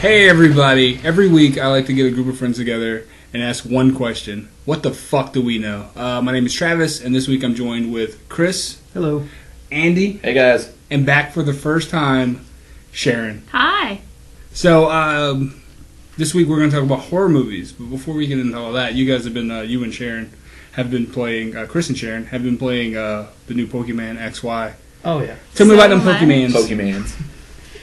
Hey everybody, every week I like to get a group of friends together and ask one question. What the fuck do we know? My name is Travis, and this week I'm joined with Chris. Hello. Andy. Hey guys. And back for the first time, Sharon. Hi. So, this week we're going to talk about horror movies, but before we get into all that, you guys have been, you and Sharon have been playing, Chris and Sharon have been playing the new Pokemon XY. Oh, yeah. Tell me about them much. Pokemans. Pokemans.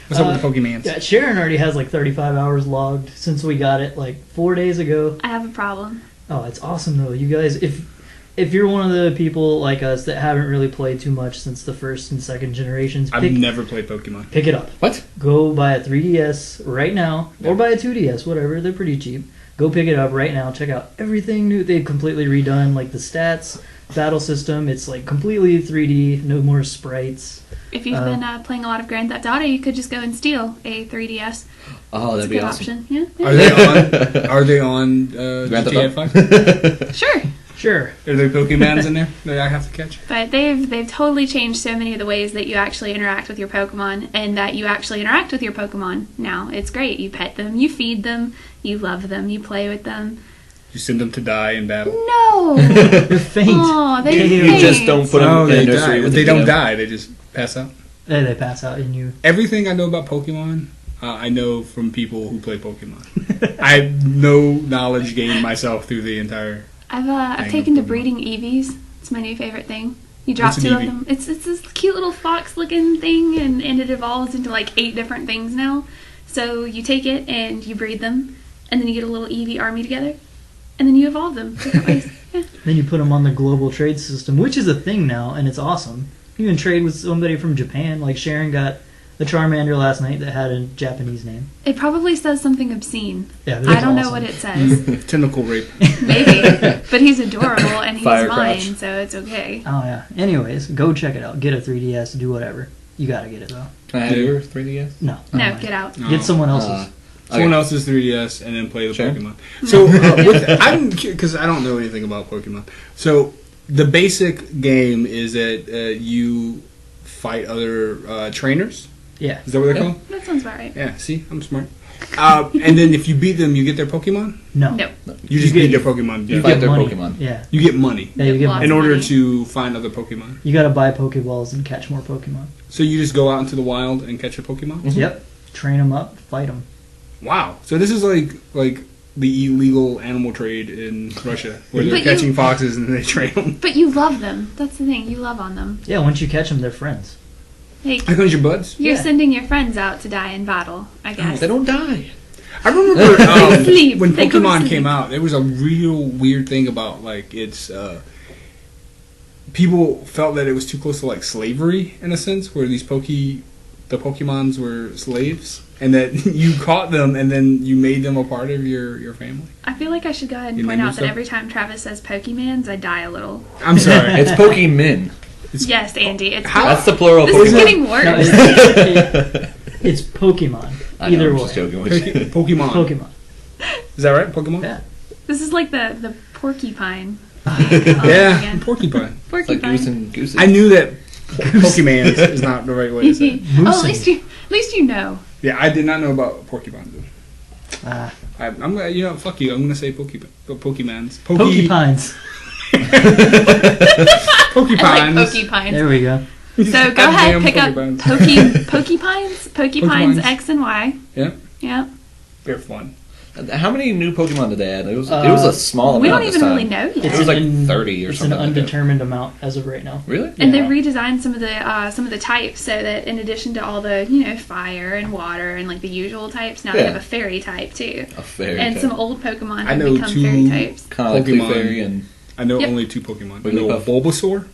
What's up with the Pokemans? Yeah, Sharon already has like 35 hours logged since we got it like 4 days ago. I have a problem. Oh, it's awesome though. You guys, if you're one of the people like us that haven't really played too much since the first and second generations, I've never played Pokemon. Pick it up. What? Go buy a 3DS right now, or buy a 2DS, whatever. They're pretty cheap. Go pick it up right now. Check out everything new. They've completely redone like the stats, battle system. It's like completely 3D. No more sprites. If you've been playing a lot of Grand Theft Auto, you could just go and steal a 3DS. Oh, that'd It's a be good awesome. option. Yeah. Are they on Grand WTF? Theft Auto? Sure. Sure. Are there Pokemans in there that I have to catch? But they've totally changed so many of the ways that you actually interact with your Pokemon, and that you actually interact with your Pokemon now. It's great. You pet them, you feed them, you love them, you play with them. You send them to die in battle? No! They're faint. Aw, they You faint. just don't put them Oh, in they a nursery die. with They a don't kiddo. die. They just pass out. They pass out and you. Everything I know about Pokemon, I know from people who play Pokemon. I have no knowledge gained myself through the entire... I've taken to breeding Eevees. It's my new favorite thing. You drop What's an two of Eevee? them. It's this cute little fox-looking thing, and it evolves into like 8 different things now. So you take it and you breed them, and then you get a little Eevee army together, and then you evolve them different ways. Yeah. Then you put them on the global trade system, which is a thing now, and it's awesome. You can trade with somebody from Japan. Like Sharon got a Charmander last night that had a Japanese name. It probably says something obscene. Yeah, I that's don't know awesome. what it says. Tentacle rape. Maybe. But he's adorable, and he's Fire mine, crouch. so it's okay. Oh yeah. Anyways, go check it out. Get a 3DS. Do whatever. You gotta get it though. Can I have your 3DS? No. No, get out. No. Get someone else's. Someone Okay. else's 3DS and then play the Sure. Pokemon. So, I'm because I don't know anything about Pokemon. So, the basic game is that you fight other trainers. Yeah. Is that what they're Yeah. called? That sounds about right. Yeah. See, I'm smart. And then if you beat them, you get their Pokemon. No. No. You just get- beat their Pokemon. You Yeah. fight their money. Pokemon. Yeah. You get money Yeah, you get Lots money. in of order money. to find other Pokemon. You gotta buy Pokeballs and catch more Pokemon. So you just go out into the wild and catch a Pokemon. Mhm. Yep. Train them up. Fight them. Wow. So this is like the illegal animal trade in Russia, where they're But you- catching foxes and they train them. But you love them. That's the thing. You love on them. Yeah. Once you catch them, they're friends. Like, How comes your buds? you're Yeah. sending your friends out to die in battle, I guess. They don't die. I remember sleep. when They go to Pokemon sleep. came out. There was a real weird thing about like it's people felt that it was too close to like slavery in a sense, where the Pokemons were slaves, and that you caught them and then you made them a part of your family. I feel like I should go ahead You and point name out that yourself? every time Travis says Pokemans, I die a little. I'm sorry. It's Pokemon. Yes, Andy. It's How- That's the plural This is Pokemon. getting worse. No, it's Pokemon. I know, Either I'm way. just joking with you. Pokemon. Pokemon. Is that right? Pokemon. Yeah. This is like the porcupine. Yeah. Again. Porcupine. It's like Porcupine. goose and gooses. I knew that Pokemans is not the right way to say it. Oh, at least you know. Yeah, I did not know about porcupines. Ah. I'm gonna, fuck you. I'm gonna say Pokemans. Pokepines. Porcupines. I like porcupines. There we go. So go ahead, Goddamn pick up porcupines. Pokepines. Pokepines Pokepines. X and Y. Yeah. Yeah. They're fun. How many new Pokemon did they add? It was a small We amount don't this even time. really know yet. It was like an- 30 or it's something an like that. undetermined amount as of right now. Really? And Yeah. they redesigned some of the types so that in addition to all the fire and water and like the usual types, now they Yeah. have a fairy type too. A fairy And type. some old Pokemon I have know become two- fairy types. Kind of like Pokemon. Clefairy and... I know Yep. only 2 Pokemon. I Wigglypuff. know Bulbasaur.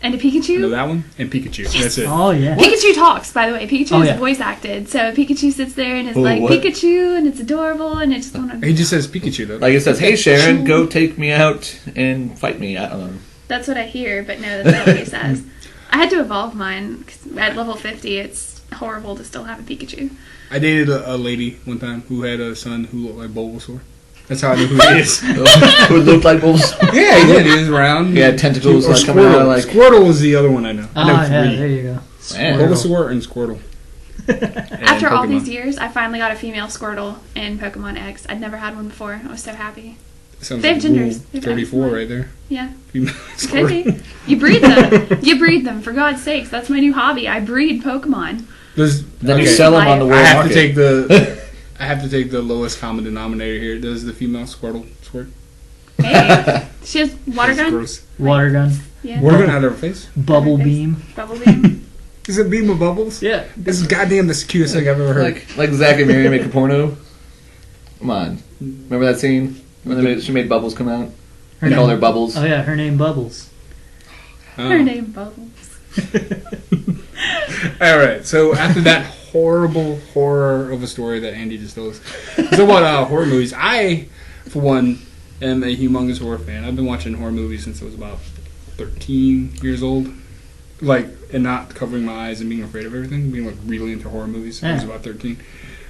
And a I know Pikachu. that one. And Pikachu. That's it. Oh yeah. Pikachu talks, by the way. Pikachu Oh, is yeah. voice acted. So Pikachu sits there and is Oh, like, what? Pikachu, and it's adorable, and it's just want to... He just says Pikachu though. Like it says, hey Sharon, go take me out and fight me. I don't know. That's what I hear, but no, that's not what he says. I had to evolve mine, 'cause at level 50, it's horrible to still have a Pikachu. I dated a lady one time who had a son who looked like Bulbasaur. That's how I knew who he is. Who looked like Bulbasaur? Yeah, he did. He was round. He had tentacles Or like coming out Squirtle. of like... Squirtle was the other one I know. I know Ah, yeah, 3. there you go. Man. Bulbasaur and Squirtle. After all Pokemon. these years, I finally got a female Squirtle in Pokemon X. I'd never had one before. I was so happy. Sounds They have like genders. Rule They've 34 got- right there. Yeah. Female Could be. You breed them. You breed them, for God's sakes. That's my new hobby. I breed Pokemon. Then you okay. sell them on the I world have market. to take the I have to take the lowest common denominator here. Does the female Squirtle squirt? Hey. She has water That's gun. gross. Water gun, Yeah. Water gun out of her face? bubble Face. beam. Bubble beam. Is it beam of bubbles? Yeah. This is goddamn the cutest thing I've ever heard. like Zach and Miri make a porno. Come on, remember that scene when she made bubbles come out? Her They call name- her Bubbles. Oh yeah, her name Bubbles. Oh. Her name Bubbles. All right. So after that horrible horror of a story that Andy just told us, so about horror movies, I, for one, am a humongous horror fan. I've been watching horror movies since I was about 13 years old. Like, and not covering my eyes and being afraid of everything, being like really into horror movies since I was Yeah. about 13.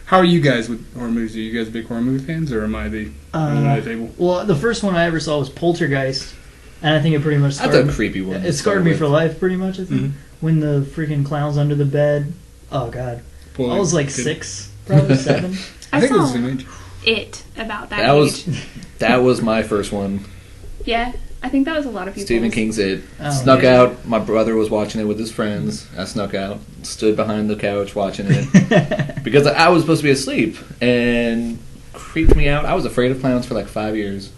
How are you guys with horror movies? Are you guys big horror movie fans, or am I the at the table? Well, the first one I ever saw was Poltergeist, and I think it pretty much That's scarred a creepy one. It scarred me for life, pretty much. I think Mhm. when the freaking clowns under the bed. Oh god, I was like 6, probably 7. I think it was saw the same age. it about that, That age. was my first one. Yeah. I think that was a lot of people. Stephen King's It. Oh, Snuck yeah. out. My brother was watching it with his friends. I snuck out, stood behind the couch watching it because I was supposed to be asleep and creeped me out. I was afraid of clowns for like 5 years.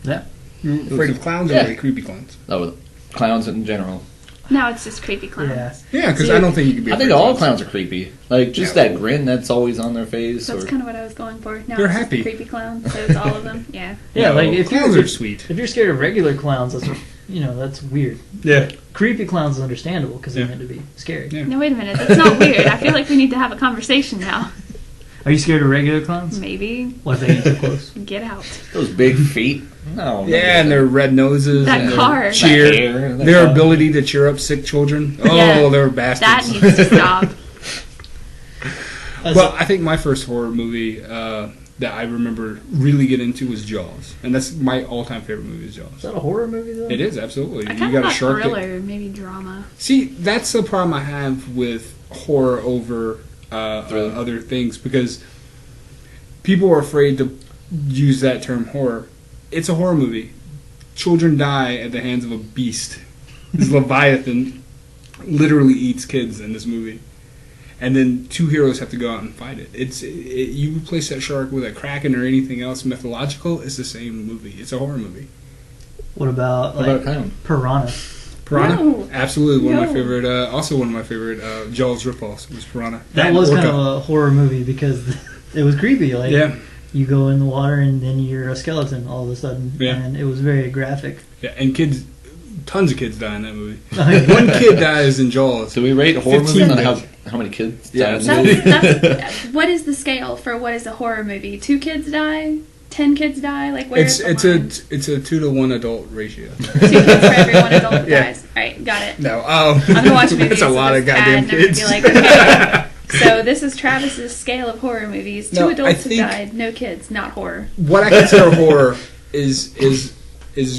Yeah. You're afraid of clowns or Yeah. like creepy clowns? Oh, clowns in general. Now it's just creepy clowns. Yeah. Yeah, because See, I don't think you could be. I afraid think of all clowns are creepy. Like just Yeah. that grin that's always on their face. That's Or kind of what I was going for. Now They're it's just happy. the creepy clowns, so it's all of them. Yeah. Yeah, No, like if clowns you're are sweet. if you're scared of regular clowns, that's that's weird. Yeah. Creepy clowns is understandable because they're Yeah. meant to be scary. Yeah. No, wait a minute. That's not weird. I feel like we need to have a conversation now. Are you scared of regular clowns? Maybe. What if they get too close? Get out. those big feet. No. Yeah, and their red noses. That and their car. That cheer. hair, that Their car. ability to cheer up sick children. Oh, Yeah. they're That bastards. needs to stop. Well, I think my first horror movie that I remember really getting into was Jaws, and that's my all-time favorite movie. Is Is Jaws. that a horror movie though? It is absolutely. I You kind got of a thought shark. that- thriller, maybe drama. See, that's the problem I have with horror over Thriller. other things because people are afraid to use that term horror. It's a horror movie. Children die at the hands of a beast. This Leviathan literally eats kids in this movie. And then two heroes have to go out and fight it. You replace that shark with a kraken or anything else mythological, it's the same movie. It's a horror movie. What about What like about clown? Piranha? Piranha, No. absolutely one of my No. favorite. Also one of my favorite Jaws ripoffs was Piranha. That And was kind Orca. of a horror movie because it was creepy. Like Yeah. you go in the water and then you're a skeleton all of a sudden, Yeah. and it was very graphic. Yeah, and kids, tons of kids die in that movie. One kid dies in Jaws. So we rate horror 15 movies on days. how many kids Yeah, die in the movie? That's, what is the scale for what is a horror movie? 2 kids die? 10 kids die? Like where It's is the it's line? a it's a 2 to 1 adult ratio. 2 kids for every 1 adult that Yeah. dies. Alright, got it. No, I'm gonna watch movies. That's a lot of if it's goddamn bad, and I'm kids. gonna be like, okay, so this is Travis's scale of horror movies. 2 No, I adults think- have died, no kids, not horror. What I consider horror is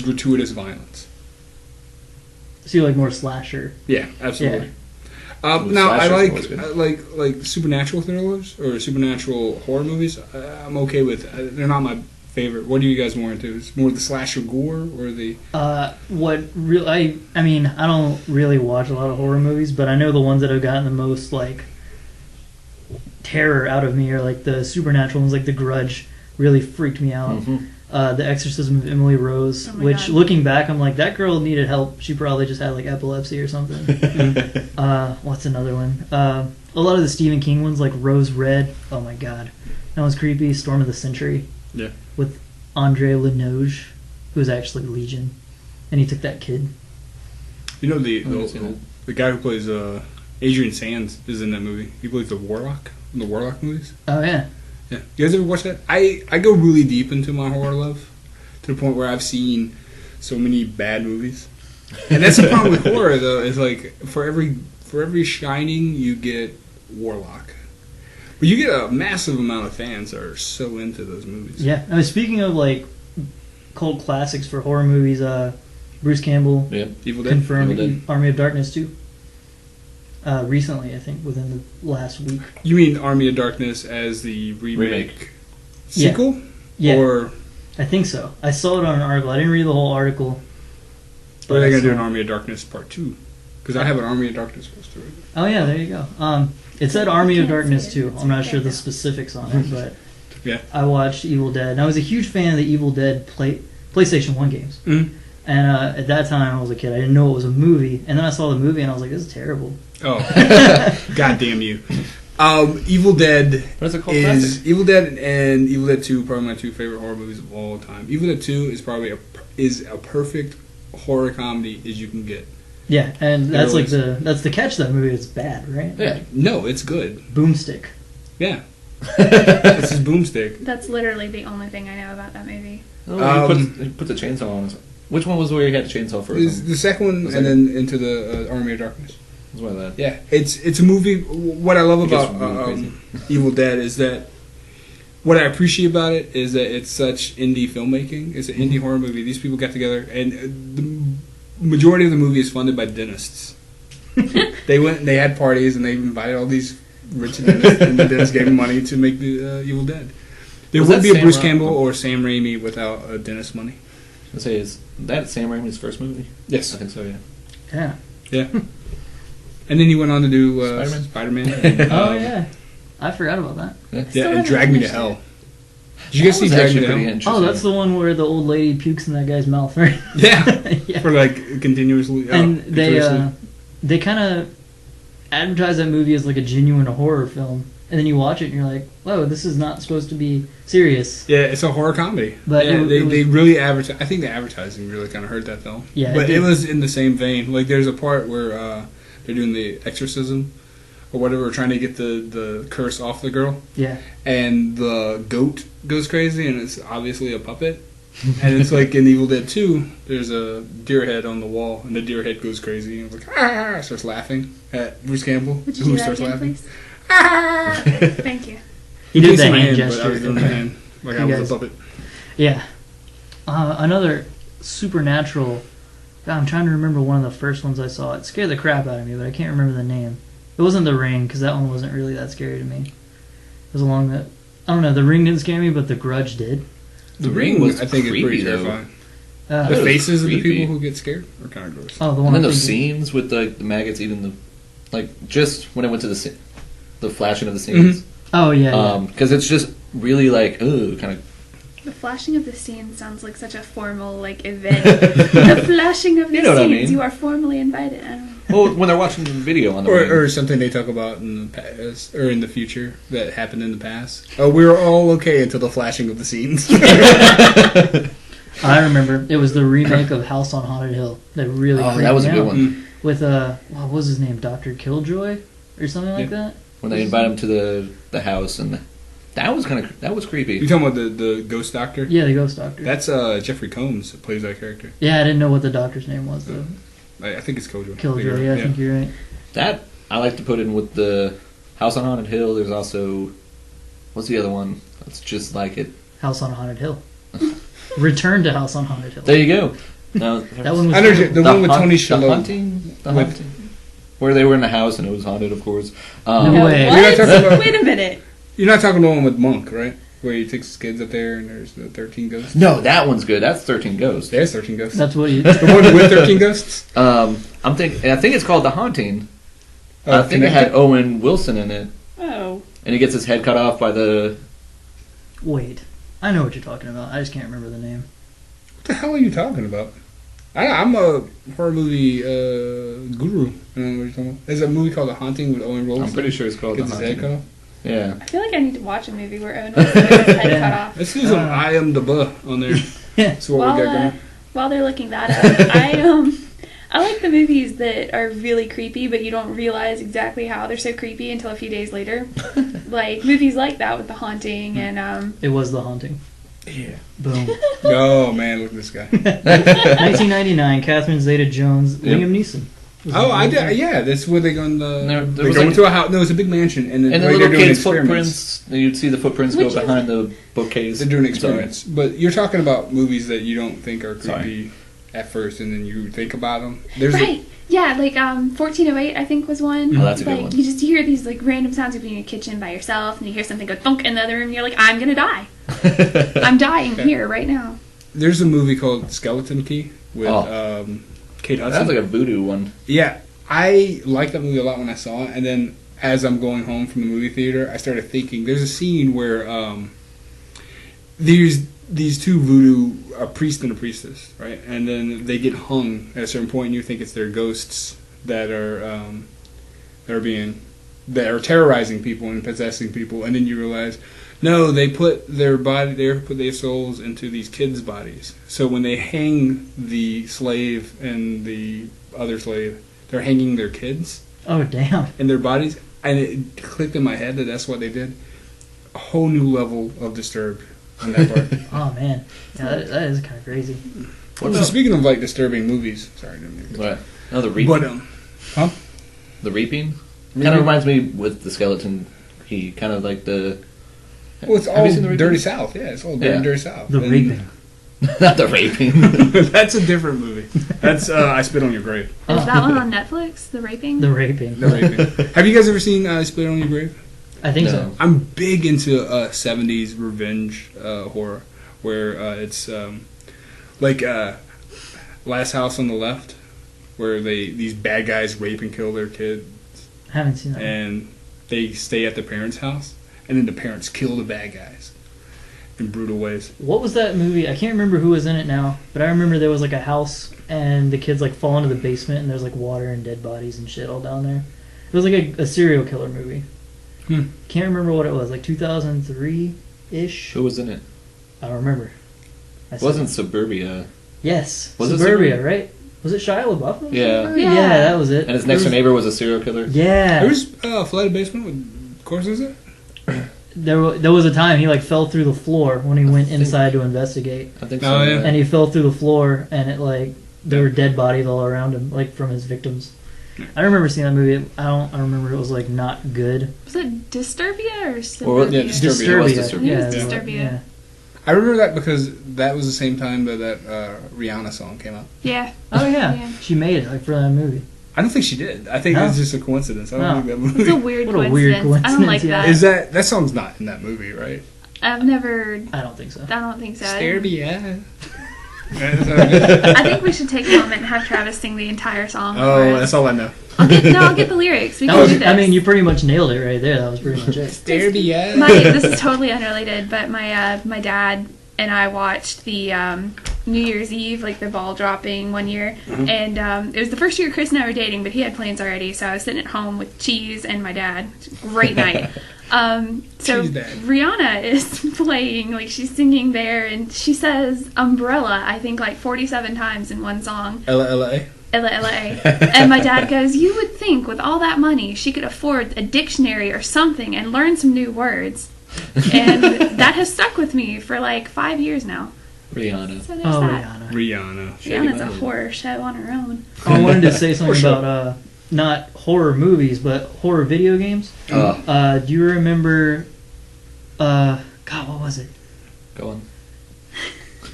gratuitous violence. So you like more slasher? Yeah, absolutely. Ooh, Now I slashers like always good. like supernatural thrillers or supernatural horror movies. I'm okay with. They're not my favorite. What are you guys more into? Is more the slasher gore or the? What real? I mean, I don't really watch a lot of horror movies, but I know the ones that have gotten the most like terror out of me are like the supernatural ones, like The Grudge. Really freaked me out. Mhm. The Exorcism of Emily Rose, Oh my which God. looking back, I'm like that girl needed help. She probably just had like epilepsy or something. What's another one? A lot of the Stephen King ones, like Rose Red. Oh my god, that was creepy. Storm of the Century. Yeah. With Andre Lenoge, who was actually Legion, and he took that kid. You know I haven't seen it. the guy who plays Adrian Sands is in that movie. He plays the Warlock in the Warlock movies. Oh yeah. Yeah, you guys ever watch that? I go really deep into my horror love to the point where I've seen so many bad movies, and that's the problem with horror though. Is like for every Shining you get Warlock, but you get a massive amount of fans that are so into those movies. Yeah. I mean, speaking of like cult classics for horror movies, Bruce Campbell Yeah. Evil Dead. confirmed Evil Dead. Army of Darkness too. recently, I think, within the last week. You mean Army of Darkness as the remake Yeah. sequel? Yeah. Or I think so. I saw it on an article. I didn't read the whole article. are they I going to do saw an it. Army of Darkness Part 2? Because I have an Army of Darkness poster right now. Oh yeah, there you go. It said Army of Can't Darkness see it. too. It's I'm not right sure the now. specifics on it, but Yeah. I watched Evil Dead, and I was a huge fan of the Evil Dead PlayStation 1 games. Mhm. And at that time, I was a kid. I didn't know it was a movie, and then I saw the movie, and I was like, "This is terrible." Oh, god damn you! Evil Dead What is it called? is Classic? Evil Dead and Evil Dead 2 probably my two favorite horror movies of all time. Evil Dead 2 is probably a perfect horror comedy as you can get. Yeah, and There that's like was- that's the catch. Of that movie, it's bad, right? Yeah. No, it's good. Boomstick. Yeah, this is Boomstick. That's literally the only thing I know about that movie. Oh, he put the chainsaw on his... Which one was where he had the chainsaw first? It's the second one, The and second? then into the Army of Darkness. That's one of that. Yeah, it's a movie. What I love It gets about really Evil Dead is that what I appreciate about it is that it's such indie filmmaking. It's an indie horror movie. These people got together, and the majority of the movie is funded by dentists. They went and they had parties, and they invited all these rich dentists, and the dentists gave them money to make the Evil Dead. There Was wouldn't that be a Sam Bruce Ra- Campbell or Sam Raimi without dentist money. Let's say, is that Sam Raimi's first movie? Yes. I think so, yeah. Yeah. Yeah. And then he went on to do Spider-Man? Spider-Man. Oh yeah, I forgot about that. Yeah, Still and haven't Drag Me to finished Hell. it. Did you guys see That was Drag Me actually to pretty Hell? interesting. Oh, that's the one where the old lady pukes in that guy's mouth, right? Yeah. Yeah. For like continuously. And continuously. they kind of advertise that movie as like a genuine horror film, and then you watch it and you're like, "Whoa, this is not supposed to be serious." Yeah, it's a horror comedy. But yeah, it they, was- they really advertise. I think the advertising really kind of hurt that though. Yeah, but it it did. was in the same vein. Like there's a part where they're doing the exorcism or whatever, trying to get the curse off the girl, Yeah. and the goat goes crazy, and it's obviously a puppet. And it's like in Evil Dead 2, there's a deer head on the wall, and the deer head goes crazy, and it's like, ah, starts laughing at Bruce Campbell, Would you who do that starts again, laughing. please? Ah! Thank you. He did Please that my hand but I gesture. was doing the hand like I You was guys- a puppet. Yeah. Another supernatural. God, I'm trying to remember one of the first ones I saw. It scared the crap out of me, but I can't remember the name. It wasn't The Ring, because that one wasn't really that scary to me. It was along that. I don't know. The Ring didn't scare me, but The Grudge did. The Ring Ring was I think, is pretty creepy, though. terrifying. Uh, The was faces of the creepy. people who get scared are kind of gross. oh, the And one. then I'm those thinking- scenes with the maggots eating the... Like, just when I went to the flashing of the scenes. Oh yeah. yeah. Because it's just really like, ooh, kind of... The flashing of the scene sounds like such a formal like event. The flashing of the You know what I scenes. mean. You are formally invited. I don't know. Well, when they're watching the video on the ring. Or something they talk about in the past or in the future that happened in the past. Oh, we were all okay until the flashing of the scenes. I remember it was the remake of House on Haunted Hill that really. Oh, creeped that was me a good out. one. With what was his name? Dr. Killjoy or something like that. When they invite him to the house, and that was kind of... That was creepy. You talking about the ghost doctor? Yeah, the Ghost Doctor. That's Jeffrey Combs that plays that character. Yeah, I didn't know what the doctor's name was though. I think it's Killjoy. Killjoy. Yeah, I think you're right. That I like to put in with the House on Haunted Hill. There's also... What's the other one? That's just like it. House on Haunted Hill. Return to House on Haunted Hill. There you go. No, That one was I know terrible. the one with Tony Shalhoub. The Hunting? The With- Hunting? Where they were in the house and it was haunted, of course. No way. You're not talking about- Wait a minute. You're not talking the one with Monk, right? Where he takes his kids up there and there's the 13 ghosts. No, that one's good. That's 13 Ghosts. There's 13 ghosts. That's what you. The one with 13 ghosts. I'm thinking. I think it's called The Haunting. I think it Connected? had Owen Wilson in it, Oh. and he gets his head cut off by the. Wait, I know what you're talking about. I just can't remember the name. What the hell are you talking about? I'm a horror movie guru. I don't know what you're talking about. There's a movie called The Haunting with Owen Wilson. I'm pretty sure it's called The Gets his head cut Haunting. off. Yeah. I feel like I need to watch a movie where Owen Wilson gets his head cut off. Let's do some I Am the Buh on there. That's what While, we got going. while they're looking that up, I like the movies that are really creepy, but you don't realize exactly how they're so creepy until a few days later. Like movies like that with The Haunting and It was The Haunting. Yeah. Boom. Oh man, look at this guy. 1999. Catherine Zeta-Jones. Yep. Liam Neeson. Was Oh, the I movie. did. Yeah, that's where they go in There the. They was go like- into a house. No, it's a big mansion, and, And the like, little they're doing kid's experiments. footprints. You'd see the footprints Which go is- behind the bookcase. They're doing Sorry. experiments, but you're talking about movies that you don't think are Sorry. creepy. at first, and then you think about them. There's Right. Yeah, like 1408 I think was one. Oh, that's a good like one. you just hear these like random sounds of being in your kitchen by yourself, and you hear something go thunk in the other room, and you're like, I'm gonna die. I'm dying here right now. there's a movie called Skeleton Key with Kate Hudson. That's like a voodoo one. Yeah, I liked that movie a lot when I saw it, and then as I'm going home from the movie theater, I started thinking. There's a scene where there's these two voodoo, a priest and a priestess, right? And then they get hung at a certain point, and you think it's their ghosts that are terrorizing people and possessing people, and then you realize, no, they put their souls into these kids' bodies. So when they hang the slave and the other slave, they're hanging their kids Oh damn! in their bodies, and it clicked in my head that that's what they did. A whole new level of Disturbed on that part. Oh man, yeah, that is kind of crazy. What So about speaking of like disturbing movies, sorry, I didn't mean to- what? Oh, the reaping. but The reaping kind of reminds me with the skeleton. He kind of like the. well, it's Have all you seen the Dirty Reaping? South. Yeah, it's all Yeah. Dirty South. The And- raping. Not the raping. That's a different movie. That's I Spit on Your Grave. Is that one on Netflix? The raping? The raping. The Raping. Have you guys ever seen I Spit on Your Grave? I think No. so. I'm big into 70s revenge horror, where it's like Last House on the Left, where these bad guys rape and kill their kid, I haven't seen that. and they stay at the parents' house, and then the parents kill the bad guys in brutal ways. What was that movie? I can't remember who was in it now, but I remember there was like a house and the kids like fall into the basement and there's like water and dead bodies and shit all down there. It was like a serial killer movie. Can't remember what it was, like 2003-ish? Who was in it? I don't remember. It wasn't Suburbia. Yes, Was it Suburbia, Suburbia? right? Was it Shia LaBeouf? that was Yeah. Suburbia? Yeah. Yeah, that was it. And his next door neighbor was a serial killer. Yeah. There was Flooded Basement with Corsicet? There was a time he like fell through the floor when he went inside to investigate, I think Oh, so. yeah. and he fell through the floor, and it like there were dead bodies all around him, like from his victims. I remember seeing that movie. I remember it was like not good. Was it Disturbia or Or, Suburbia? yeah, Disturbia. It was Disturbia. Disturbia. Yeah, It was it was- Disturbia. yeah. I remember that because that was the same time that Rihanna song came out. Yeah. Oh yeah. Yeah. She made it like for that movie. I don't think she did. I think No? it's just a coincidence. I don't No. think that It's a movie. weird What a coincidence. weird I don't like coincidence, yeah. that. Is that song's not in that movie, right? I've never. I don't think so. I don't think so. Disturbia. I think we should take a moment and have Travis sing the entire song. for Oh, us. that's all I know. I'll get the lyrics. We That can was, do this. I mean, you pretty much nailed it right there. That was pretty much it. Disturbia. This is totally unrelated, but my dad and I watched the New Year's Eve, like the ball dropping one year, and it was the first year Chris and I were dating, but he had plans already, so I was sitting at home with Cheese and my dad. Great night. So Cheese Dad. Rihanna is playing, like she's singing there, and she says umbrella, I think like 47 times in one song. Ella Ella. Ella, Ella, A. And my dad goes, you would think with all that money she could afford a dictionary or something and learn some new words. And that has stuck with me for like 5 years now. Rihanna. So there's Oh, that. Rihanna. Rihanna. Rihanna's a horror show on her own. I wanted to say something For sure. about not horror movies, but horror video games. Oh, Do you remember? God, what was it? go on.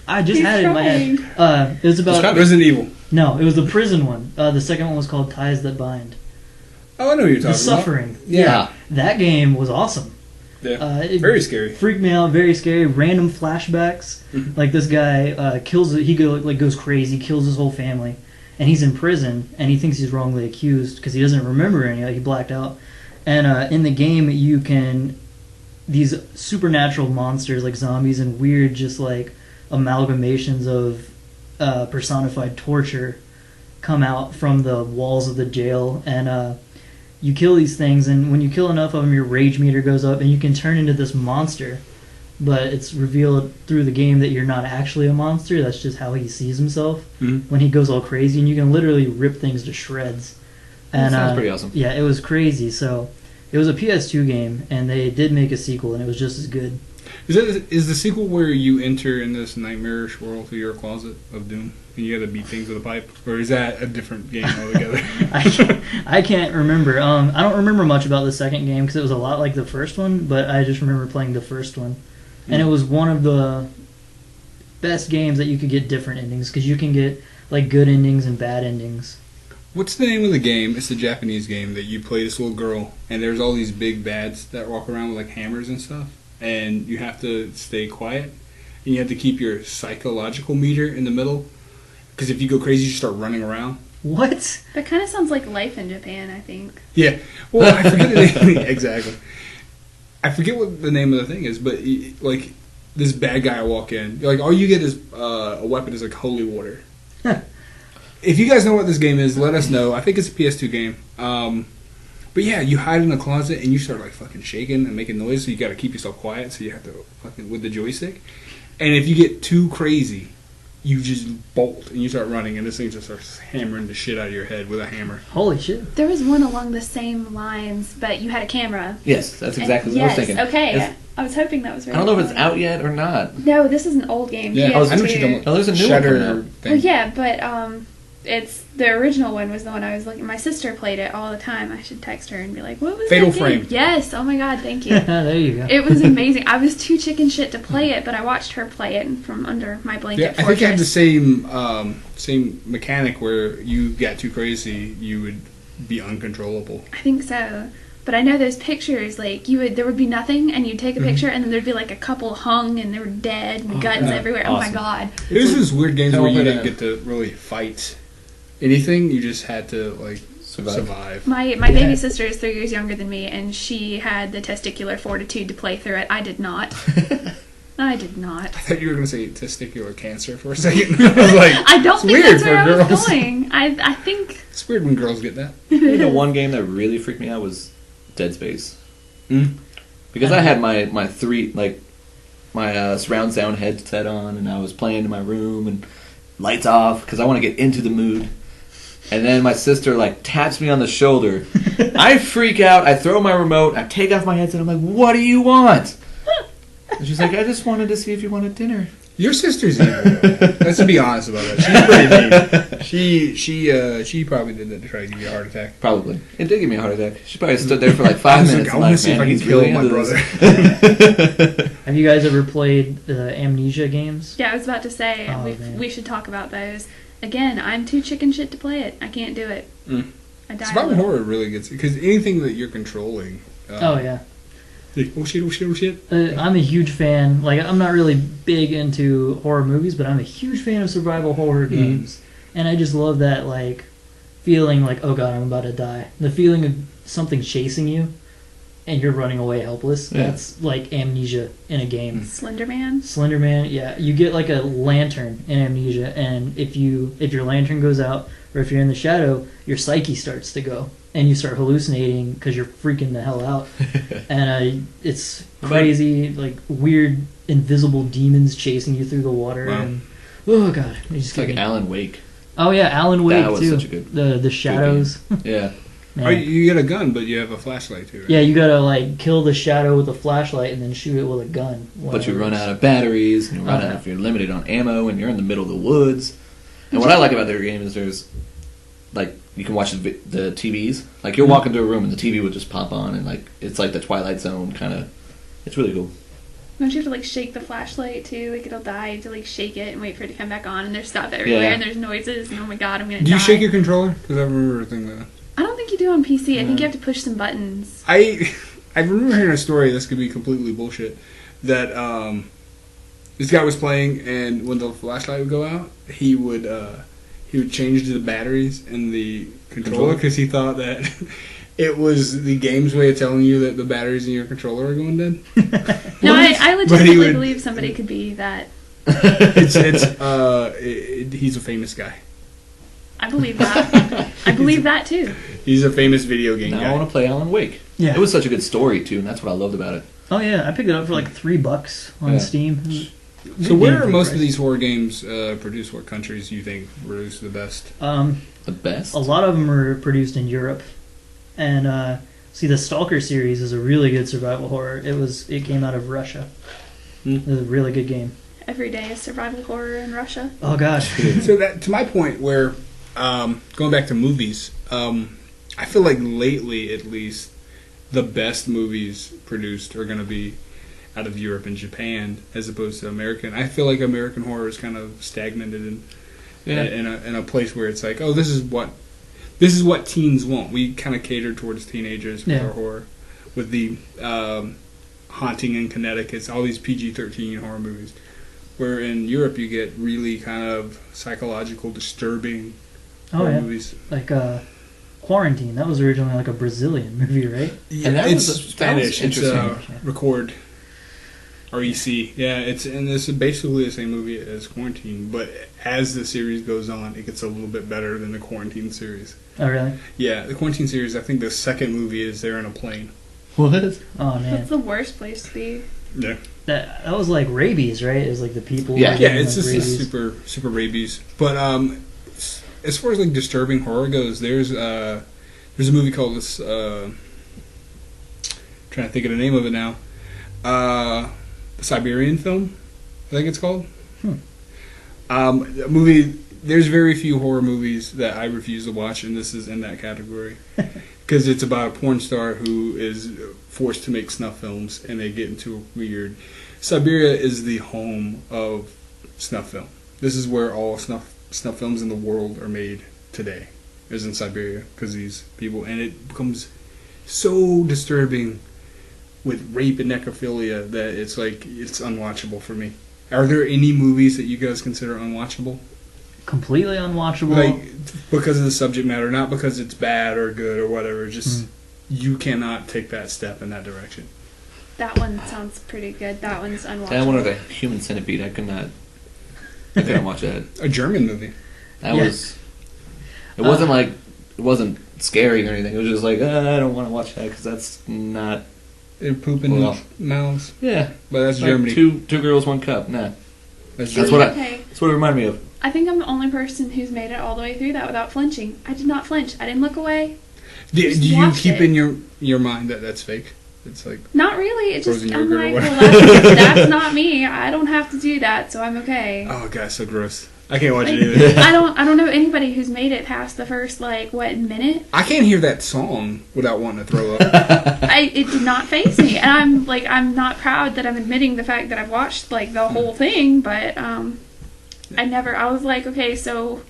I just He's had it in my trying. head. It was about Describe Resident Evil. no, it was the prison one. The second one was called Ties That Bind. Oh, I know what you're talking The Suffering. Yeah. That game was awesome. about. Yeah. It Very scary. Freaked me out. Very scary. Random flashbacks. Mhm. Like this guy kills. He goes crazy. Kills his whole family, and he's in prison. And he thinks he's wrongly accused because he doesn't remember any. Like he blacked out. And in the game, you can these supernatural monsters like zombies and weird, just like amalgamations of personified torture come out from the walls of the jail and. You kill these things, and when you kill enough of them, your rage meter goes up, and you can turn into this monster. But it's revealed through the game that you're not actually a monster. That's just how he sees himself Mhm. when he goes all crazy, and you can literally rip things to shreds. That sounds pretty awesome. Yeah, it was crazy. So it was a PS2 game, and they did make a sequel, and it was just as good. Is the sequel where you enter in this nightmarish world through your closet of doom and you got to beat things with a pipe, or is that a different game altogether? I can't remember. I don't remember much about the second game because it was a lot like the first one, but I just remember playing the first one. And it was one of the best games that you could get different endings because you can get like good endings and bad endings. What's the name of the game? It's a Japanese game that you play this little girl, and there's all these big bads that walk around with like hammers and stuff, and you have to stay quiet, and you have to keep your psychological meter in the middle, because if you go crazy, you start running around. What? That kind of sounds like life in Japan, I think. Yeah, well, I forget the name. Exactly. I forget what the name of the thing is, but like this bad guy will walk in, like all you get is a weapon is like holy water. If you guys know what this game is, let us know. I think it's a PS2 game. But yeah, you hide in a closet and you start like fucking shaking and making noise, so you got to keep yourself quiet. So you have to fucking with the joystick. And if you get too crazy, you just bolt and you start running, and this thing just starts hammering the shit out of your head with a hammer. Holy shit. There was one along the same lines, but you had a camera. Yes, that's exactly what I was thinking. Okay. It's- I was hoping that was right. I don't know if it's out yet or not. No, this is an old game. Yeah, PS2. I know what you're talking about. Oh, there's a new Shutter one coming out. thing. Well, yeah, but it's the original one was the one I was looking. My sister played it all the time. I should text her and be like, "What was Fatal that game?" Frame. Yes. Oh my god, thank you. There you go. It was amazing. I was too chicken shit to play it, but I watched her play it from under my blanket. Yeah, I think it had the fortress. same mechanic where you got too crazy, you would be uncontrollable. I think so. But I know those pictures, like there would be nothing, and you'd take a picture, and then there'd be like a couple hung, and they were dead, and guts yeah. everywhere. Oh my Awesome. god! It was those weird games How where you about didn't that? get to really fight anything. You just had to like survive. My baby sister is 3 years younger than me, and she had the testicular fortitude to play through it. I did not. I did not. I thought you were going to say testicular cancer for a second. I was like, I don't it's think weird that's where for I was girls. going. I think It's weird when girls get that. The one game that really freaked me out was Dead Space. Because I had my surround sound headset on, and I was playing in my room and lights off because I want to get into the mood. And then my sister like taps me on the shoulder. I freak out. I throw my remote. I take off my headset. I'm like, "What do you want?" And she's like, "I just wanted to see if you wanted dinner." Your sister's evil. Let's be honest about that. She's pretty mean. She probably did that to try to give you a heart attack. Probably. It did give me a heart attack. She probably stood there for like I 5 was minutes. like, I want to see if I can kill my brother. Have you guys ever played the Amnesia games? yeah, I was about to say Oh, man. we should talk about those. Again, I'm too chicken shit to play it. I can't do it. I die. Survival horror really gets because anything that you're controlling. Oh, yeah. Like, oh shit! Oh shit! Oh shit! I'm a huge fan. Like, I'm not really big into horror movies, but I'm a huge fan of survival horror games. And I just love that, like, feeling like, oh god, I'm about to die. The feeling of something chasing you and you're running away helpless. Yeah. That's like Amnesia in a game. Slender Man. Slender Man, yeah. You get like a lantern in Amnesia, and if your lantern goes out, or if you're in the shadow, your psyche starts to go, and you start hallucinating because you're freaking the hell out. And it's crazy, like weird invisible demons chasing you through the water. Wow. And oh god, you just It's like Alan Wake. oh yeah, Alan Wake That was too. such a good- the shadows. Yeah. Man. Oh, you get a gun, but you have a flashlight too. Right? Yeah, you gotta like kill the shadow with a flashlight and then shoot it with a gun. But you run out of batteries, and you run out if you're limited on ammo, and you're in the middle of the woods. And what I like about their game is there's, like, you can watch the TVs. Like, you'll walk into a room and the TV would just pop on, and, like, it's like the Twilight Zone kind of. It's really cool. Don't you have to like shake the flashlight too? Like it'll die. You have to like shake it and wait for it to come back on. And there's stuff everywhere. Yeah. And there's noises. And oh my god, I'm gonna Do die. you shake your controller? Because I remember a thing that I don't think you do on PC. I think you have to push some buttons. I remember hearing a story. This could be completely bullshit. That this guy was playing, and when the flashlight would go out, he would change the batteries in the controller because he thought that it was the game's way of telling you that the batteries in your controller are going dead. No, I But he legitimately would- believe somebody could be that. He's a famous guy. I believe that. I believe that too. He's a famous video game Now guy. I want to play Alan Wake. Yeah. It was such a good story, too, and that's what I loved about it. Oh yeah, I picked it up for like $3 on Yeah. Steam. So where are Good most of price. these horror games produced? What countries do you think produce the best? The best? A lot of them are produced in Europe, and see, the Stalker series is a really good survival horror. It came out of Russia. It was a really good game. Every day is survival horror in Russia. Oh gosh, So that to my point, where going back to movies, I feel like lately, at least, the best movies produced are going to be out of Europe and Japan as opposed to American. I feel like American horror is kind of stagnated, and Yeah. in a place where it's like, oh, this is what teens want. We kind of cater towards teenagers with our horror, with the Haunting in Connecticut, all these PG-13 horror movies. Where in Europe you get really kind of psychological, disturbing horror movies. Like Quarantine. That was originally like a Brazilian movie, right? Yeah, and that it's was Spanish. It's interesting. Record. REC. Yeah, and this is basically the same movie as Quarantine, but as the series goes on, it gets a little bit better than the Quarantine series. Oh, really? Yeah, the Quarantine series, I think the second movie is they're in a plane. What? Oh, man. That's the worst place to be. Yeah. That was like rabies, right? It was like the people. Yeah. Yeah, it's like just rabies. a super rabies. But as far as like disturbing horror goes, there's a movie called this. Trying to think of the name of it now. The Siberian Film, I think it's called. A movie. There's very few horror movies that I refuse to watch, and this is in that category. Because it's about a porn star who is forced to make snuff films, and they get into a weird... Siberia is the home of snuff film. This is where all snuff films in the world are made today, is in Siberia, because these people... And it becomes so disturbing with rape and necrophilia that it's like, it's unwatchable for me. Are there any movies that you guys consider unwatchable? Completely unwatchable. Like, because of the subject matter, not because it's bad or good or whatever. Just you cannot take that step in that direction. That one sounds pretty good. That one's unwatchable. That one or the Human Centipede, I couldn't watch that. A German movie. That was. It wasn't like it wasn't scary or anything. It was just like I don't want to watch that because that's not. They're pooping mouths. Yeah, but that's like Germany. Two girls, one cup. Nah, That's that's what it reminded me of. I think I'm the only person who's made it all the way through that without flinching. I did not flinch. I didn't look away. Do Just you watched keep it. in your mind that that's fake? It's like Not really. It just Frozen I'm yogurt or like, whatever. well, that's not me. I don't have to do that, so I'm okay. oh god, so gross. I can't watch Like, it either. I don't know anybody who's made it past the first minute. I can't hear that song without wanting to throw up. It did not faze me, and I'm not proud that I'm admitting the fact that I've watched like the whole thing, but I was like, okay, so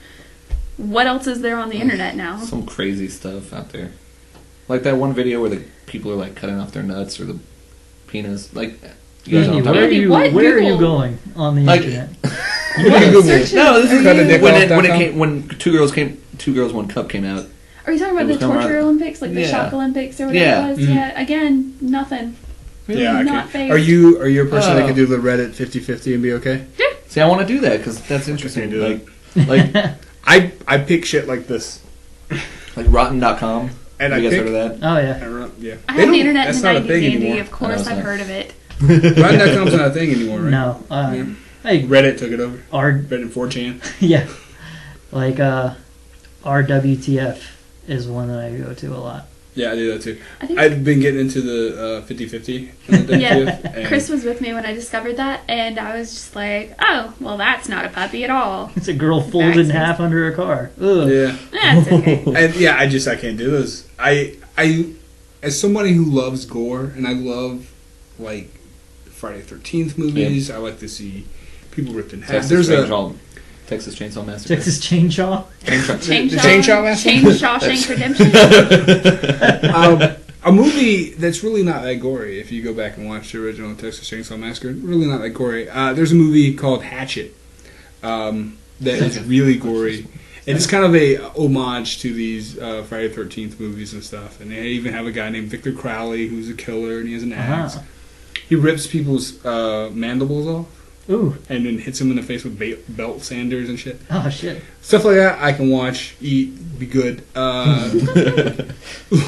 what else is there on the internet now? Some crazy stuff out there, like that one video where the people are like cutting off their nuts or the penis. Like, you guys know what I'm Andy, talking about? where are you Google. going on the Like- internet? Google Search it. No, this is Cut a dick when off it .com? came when Two Girls One Cup came out. Are you talking about It the was coming torture out- Olympics, like the Yeah. shock Olympics or whatever Yeah. it was? Mhm. Yeah, again, nothing. Yeah, I Not can't. fake. Are you a person that Oh. can do the Reddit 50-50 and be okay? See, I want to do that because that's interesting. can't do Like I pick shit like this. Rotten.com. And Have you I guys pick- heard of that? Oh yeah. Yeah. I They had the don't- internet that's in the not a 90s, thing Andy. anymore. Of course, I know, I've sorry. heard of it. Rotten.com's not a thing anymore, right? No. Yeah. Hey, Reddit took it over. our Reddit and 4chan. yeah, like our WTF is one that I go to a lot. Yeah, I do that too. I think I've been getting into the 50-50. and the Yeah. WTF, and Chris was with me when I discovered that, and I was just like, oh, well, that's not a puppy at all. It's a girl folded in half under a car. Ugh. Yeah. That's okay. And yeah, I can't do those. I as somebody who loves gore and I love like Friday the 13th movies, I like to see people ripped in half. Texas Chainsaw Massacre. Texas Chainsaw. Chainsaw Massacre? Shawshank Redemption. A movie that's really not that gory, if you go back and watch the original Texas Chainsaw Massacre, really not that gory. There's a movie called Hatchet that is really gory. And it's kind of a homage to these Friday the 13th movies and stuff. And they even have a guy named Victor Crowley who's a killer and he has an axe. He rips people's mandibles off Ooh. and then hits them in the face with belt sanders and shit. Oh shit. Stuff like that I can watch, eat, be good.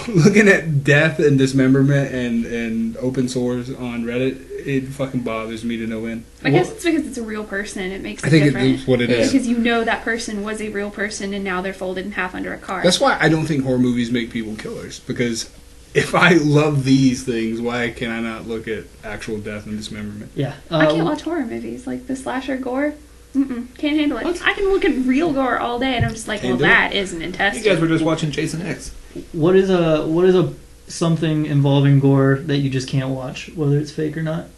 Looking at death and dismemberment and open sores on Reddit, it fucking bothers me to no end. I guess it's because it's a real person. It makes it I think different. it's what it is. Because you know that person was a real person, and now they're folded in half under a car. That's why I don't think horror movies make people killers. Because if I love these things, why can I not look at actual death and dismemberment? Yeah. I can't watch horror movies like the slasher gore. Can't handle it. I can look at real gore all day, and I'm just like, Can't well, do it. that is an You intestine. guys were just watching Jason X. What is a something involving gore that you just can't watch, whether it's fake or not?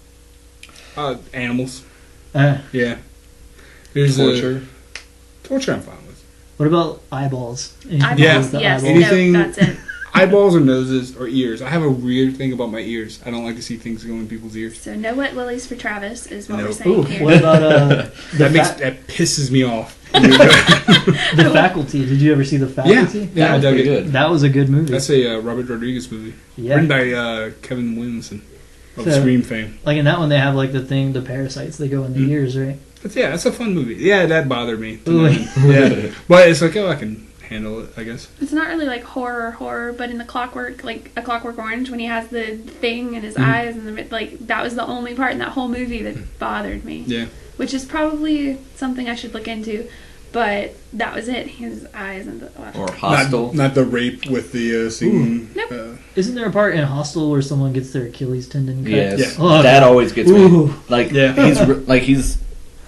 Animals. Uh, Yeah. There's Torture. Torture I'm fine with. What about eyeballs? Anything Eyeballs, Yeah. with the yes. eyeballs? Anything- No, that's it. Eyeballs or noses or ears. I have a weird thing about my ears. I don't like to see things go in people's ears. So no wet willies for Travis is what No. we're saying Ooh, here. what about the, That pisses me off. the Faculty? Did you ever see the Faculty? Yeah, I was dug pretty it. good. That was a good movie. That's a Robert Rodriguez movie. Yeah. Written by Kevin Williamson of So- Scream fame. Like in that one, they have like the parasites. They go in the Mm. ears, right? That's a fun movie. Yeah, that bothered me. Ooh. Yeah. But it's like, I can handle it, I guess. It's not really like horror, but in the Clockwork, like A Clockwork Orange, when he has the thing in his Mhm. eyes, and that was the only part in that whole movie that bothered me. Yeah. Which is probably something I should look into, but that was it. His eyes and the. Or Hostel. Not the rape with the scene. Nope. Isn't there a part in Hostel where someone gets their Achilles tendon cut? Yes. Yeah. Oh, That always gets me. Ooh. Like, Yeah. he's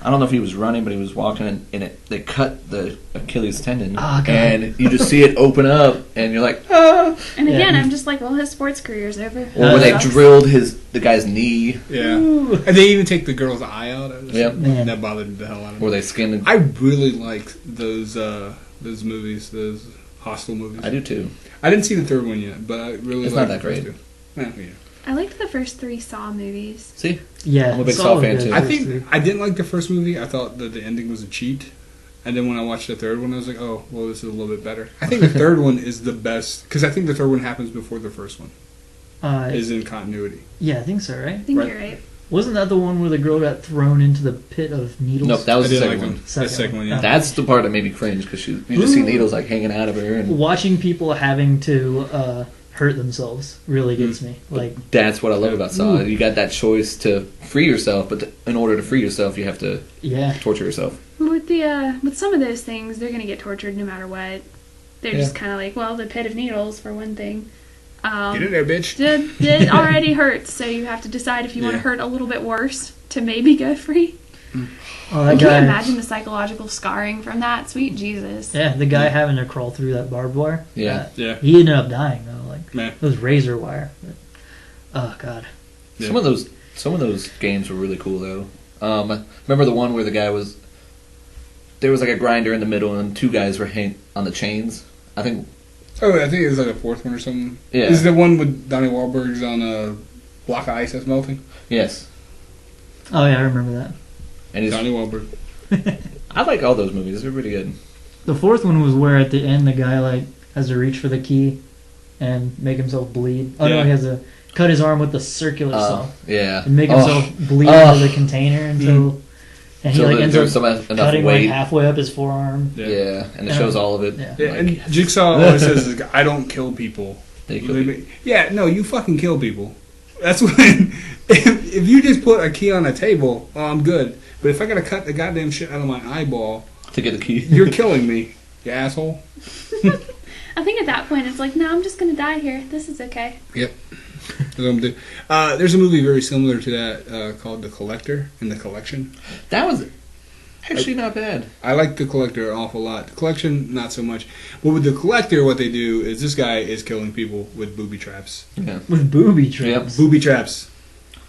I don't know if he was running, but he was walking, and they cut the Achilles tendon, Oh, God. and you just see it open up, and you're like, ah! And again, Yeah. I'm just like, well, his sports career's over. Or when they Sucks. drilled the guy's knee, Yeah. Ooh. And they even take the girl's eye out. Yep. Man. That bothered the hell out of me. or they skinned. I really liked those movies, those Hostel movies. I do too. I didn't see the third one yet, but I really It's liked not that the first great. two. Yeah. I liked the first 3 Saw movies. See, Yeah, I'm a big Saw Saw was fan, good, too. I first think three. I didn't like the first movie. I thought that the ending was a cheat. And then when I watched the third one, I was like, oh, well, this is a little bit better. I think the third one is the best, because I think the third one happens before the first one, is in continuity. Yeah, I think so, right? I think Right. you're right. Wasn't that the one where the girl got thrown into the pit of needles? nope, that was I the didn't second like one. them. The second one, yeah. That's the part that made me cringe because you just see Ooh. needles like hanging out of her, and Watching people having to hurt themselves really gets me. Like, that's what I love about Saw. Ooh. You got that choice to free yourself, but in order to free yourself, you have to yeah. torture yourself. With some of those things, they're gonna get tortured no matter what. They're Yeah. just kind of like, well, the pit of needles for one thing. Get in there, bitch. It already hurts, so you have to decide if you want to Yeah. hurt a little bit worse to maybe go free. Oh, that Can guy. you imagine the psychological scarring from that? Sweet Jesus. Yeah, the guy having to crawl through that barbed wire. Yeah. Yeah. He ended up dying though. Like Man. it was razor wire. But, oh God. Yeah. Some of those games were really cool though. Remember the one where the guy was there was like a grinder in the middle and 2 guys were hanging on the chains. I think Oh, I think it was like a fourth one or something. Yeah. Is the one with Donnie Wahlberg's on a block of ice that's melting? yes, Oh yeah, I remember that. and he's, Donnie Wahlberg. I like all those movies. They're pretty good. The fourth one was where at the end the guy like has to reach for the key and make himself bleed. Oh no, Yeah. he has to cut his arm with the circular saw Yeah, and make Oh. himself bleed Oh. into the container until and he So like that ends there's up enough cutting like weight. halfway up his forearm. Yeah, and it shows all of it. Yeah. Yeah, Like, and Jigsaw always says, like, I don't kill people. they kill people. Yeah, no, you fucking kill people. That's when, if you just put a key on a table, well, I'm good. But if I gotta cut the goddamn shit out of my eyeball, to get the key. you're killing me, you asshole. I think at that point it's like, no, I'm just gonna die here. This is okay. Yep. That's what I'm doing. There's a movie very similar to that called The Collector and The Collection. That was actually not bad. I like The Collector an awful lot. The Collection, not so much. But with The Collector, what they do is this guy is killing people with booby traps. Yeah. With booby traps. Booby traps.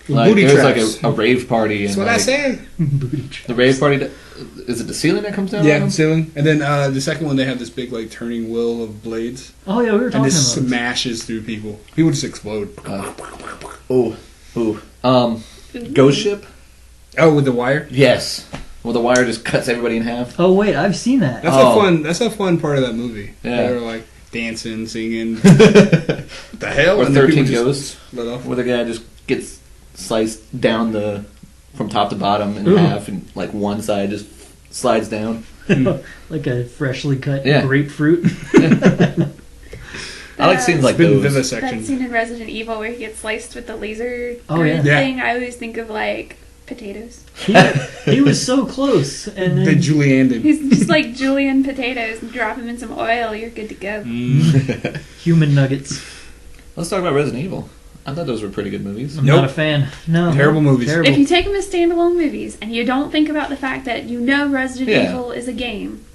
Like, Booty there's traps. like a rave party. And That's what I like, say. Booty traps. The rave party, is it the ceiling that comes down? Yeah, on them? ceiling. And then the second one, they have this big like turning wheel of blades, Oh yeah, we were and talking about this this. smashes through people. People just explode. Ooh. Ghost Ship? Oh, with the wire. Yes. Well, the wire just cuts everybody in half. Oh wait, I've seen that. That's Oh. a fun. That's a fun part of that movie. Yeah. They're like dancing, singing. What the hell? Or And then 13 people just Ghosts, let off. where the guy just gets sliced down from top to bottom in Ooh. half, and like one side just slides down. Like a freshly cut Yeah. grapefruit. I like scenes like Been those. That vivisection. scene in Resident Evil where he gets sliced with the laser Oh, yeah. Yeah. thing, I always think of like potatoes. he was so close, and They then Julianne did. He's just like julienne potatoes. Drop him in some oil, you're good to go. Mm. human nuggets. Let's talk about Resident Evil. I thought those were pretty good movies. I'm Nope. not a fan. No, Terrible movies. Terrible. If you take them as standalone movies and you don't think about the fact that you know Resident Yeah. Evil is a game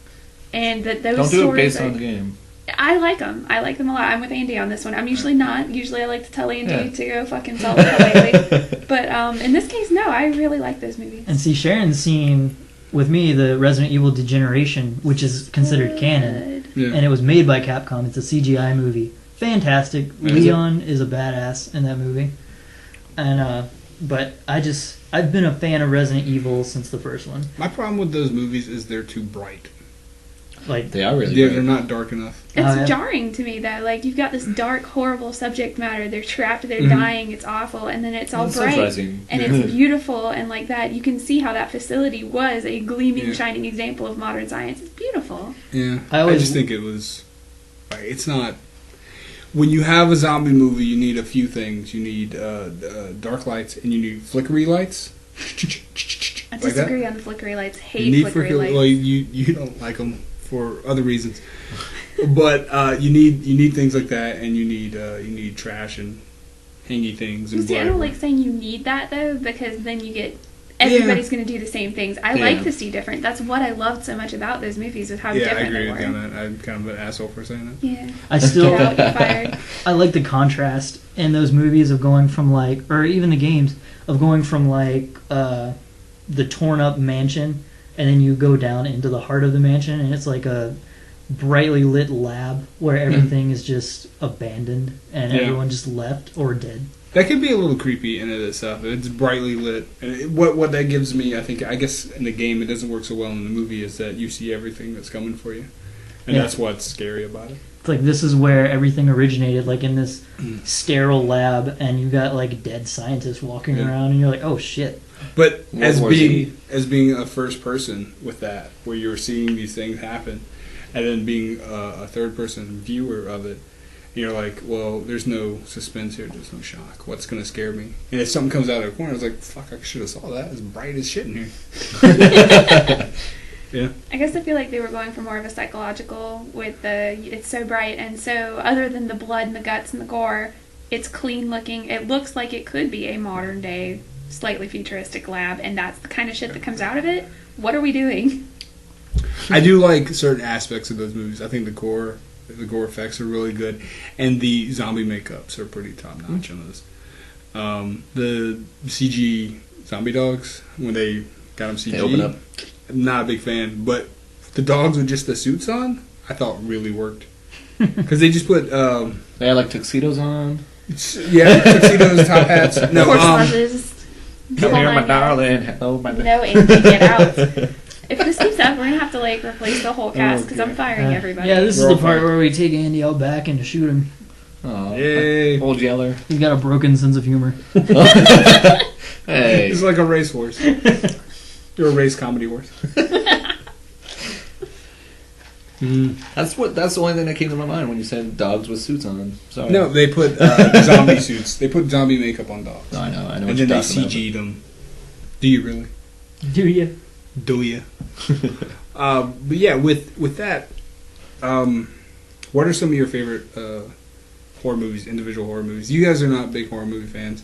and that those Don't do it stories based are, on the game. I like them. I like them a lot. I'm with Andy on this one. I'm usually not. Usually I like to tell Andy Yeah. to go fuck himself lately. But in this case, no. I really like those movies. And see, Sharon's seen with me, the Resident Evil Degeneration, which is considered canon, Yeah. and it was made by Capcom. It's a CGI movie. Fantastic. Leon is a badass in that movie. And but I've been a fan of Resident Evil since the first one. My problem with those movies is they're too bright. Like They are really Yeah, great. they're not dark enough. It's yeah. jarring to me though. Like you've got this dark, horrible subject matter. They're trapped. They're Mhm. dying. It's awful. And then it's all The bright sun's rising. and it's beautiful and like that. You can see how that facility was a gleaming, Yeah. shining example of modern science. It's beautiful. Yeah, I I always- just think it was. It's not. When you have a zombie movie, you need a few things. You need dark lights and you need flickery lights. I Like that? disagree on the flickery lights. Hate You need flickery lights. Well, you don't like them for other reasons, but you need things like that, and you need trash and hangy things and See, I don't whatever. like saying you need that though, because then you get everybody's going to do the same things. I Yeah. like to see different. That's what I loved so much about those movies, was how Yeah, I different agree they with you were. on that. I'm kind of an asshole for saying that. Yeah. I still Get out, get fired. I like the contrast in those movies of going from like, or even the games of going from like the torn up mansion, and then you go down into the heart of the mansion, and it's like a brightly lit lab where everything is just abandoned and Yeah. everyone just left or dead. That could be a little creepy in it itself. It's brightly lit, and what that gives me, I guess in the game it doesn't work so well in the movie, is that you see everything that's coming for you, and Yeah. that's what's scary about it. It's like this is where everything originated, like in this sterile lab, and you got like dead scientists walking Yeah. around, and you're like, oh shit. But World as War being a first person with that, where you're seeing these things happen, and then being a third person viewer of it, you're like, well, there's no suspense here, there's no shock. What's gonna scare me? And if something comes out of the corner, I was like, fuck, I should have saw that. It's bright as shit in here. Yeah. I guess I feel like they were going for more of a psychological with the it's so bright, and so other than the blood and the guts and the gore, it's clean looking. It looks like it could be a modern day, slightly futuristic lab, and that's the kind of shit that comes out of it. What are we doing? I do like certain aspects of those movies. I think the gore effects are really good, and the zombie makeups are pretty top notch on those. The CG zombie dogs, when they got them CG, They open up. I'm not a big fan, but the dogs with just the suits on, I thought really worked because they just put They had like tuxedos on. tuxedos, top hats. No, Corsages. Come Hold here, on, my guys. darling. Hello, my No, Andy, get out. If this keeps up, we're gonna have to like replace the whole cast because I'm firing everybody. Yeah, this is We're the all part fine. where we take Andy out back and shoot him. Oh, Yay. old yeller. He's got a broken sense of humor. Hey. it's like a race horse. You're a race comedy horse. That's the only thing that came to my mind when you said dogs with suits on. Sorry. No, they put zombie suits. They put zombie makeup on dogs. No, I know. And What then you're they talking CG'd them. Do you really? Do you? Do you? But yeah, with that, what are some of your favorite horror movies, individual horror movies? You guys are not big horror movie fans.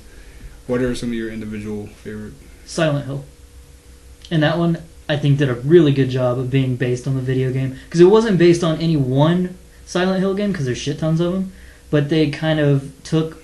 What are some of your individual favorite? Silent Hill. And that one, I think, did a really good job of being based on the video game. Because it wasn't based on any one Silent Hill game, because there's shit tons of them. But they kind of took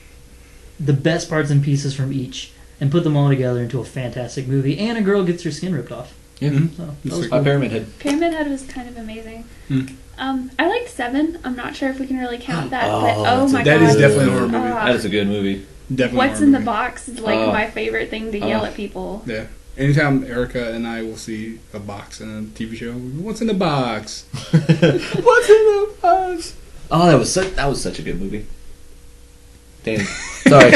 the best parts and pieces from each and put them all together into a fantastic movie. And a girl gets her skin ripped off. Yeah. Mhm. So, that It's was like My cool. Pyramid Head. Pyramid Head was kind of amazing. Hmm. I liked Seven. I'm not sure if we can really count that, Oh, but that's my that god, is definitely a horror movie. That is a good movie. Definitely. What's horror in the movie. box is like Oh. my favorite thing to yell Oh. at people. Yeah. Anytime Erica and I will see a box in a TV show, what's in the box? What's in the box? Oh, that was such a good movie. Damn. Sorry.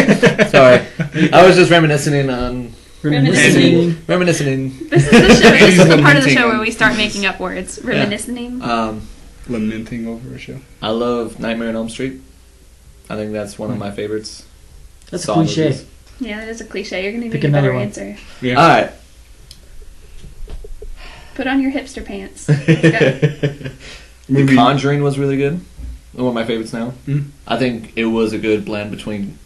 I was just reminiscing on Reminiscing. reminiscing. This is the show. This is the part of the Lamenting show on- where we start making up words. Reminiscing. Lamenting over a show. I love Nightmare on Elm Street. I think that's one of my favorites. That's a Saw cliche. movies. Yeah, that is a cliche. You're gonna Pick need a better another one. answer. Yeah. All right. Put on your hipster pants. The Movie. Conjuring was really good. One of my favorites now. Mm. I think it was a good blend between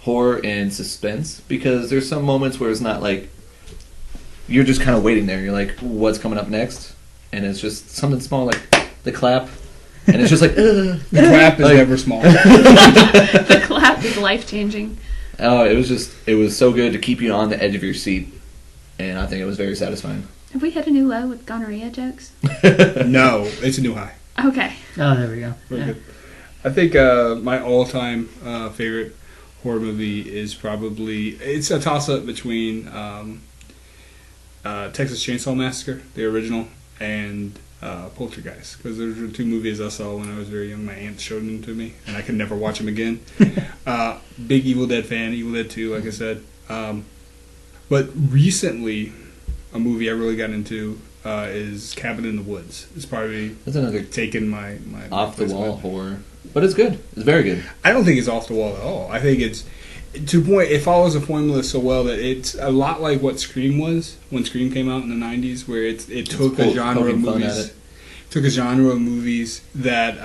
horror and suspense, because there's some moments where it's not like you're just kind of waiting there. You're like, what's coming up next? And it's just something small like the clap, and it's just like, The clap is Like- never small. The clap is life changing. oh, it was so good to keep you on the edge of your seat, and I think it was very satisfying. Have we hit a new low with gonorrhea jokes? No, it's a new high. Okay. Oh, there we go. Very Yeah. good. I think my all-time favorite horror movie is probably, it's a toss-up between Texas Chainsaw Massacre, the original, and Poltergeist, because those were two movies I saw when I was very young. My aunt showed them to me, and I could never watch them again. Big Evil Dead fan, Evil Dead 2, like I said. But recently, a movie I really got into is Cabin in the Woods. It's probably That's another taken my off the place wall with- horror, but it's good. It's very good. I don't think it's off the wall at all. I think it's to a point. It follows a formula so well that it's a lot like what Scream was when Scream came out in the '90s, where it took a genre of poking fun at movies, it. took a genre of movies that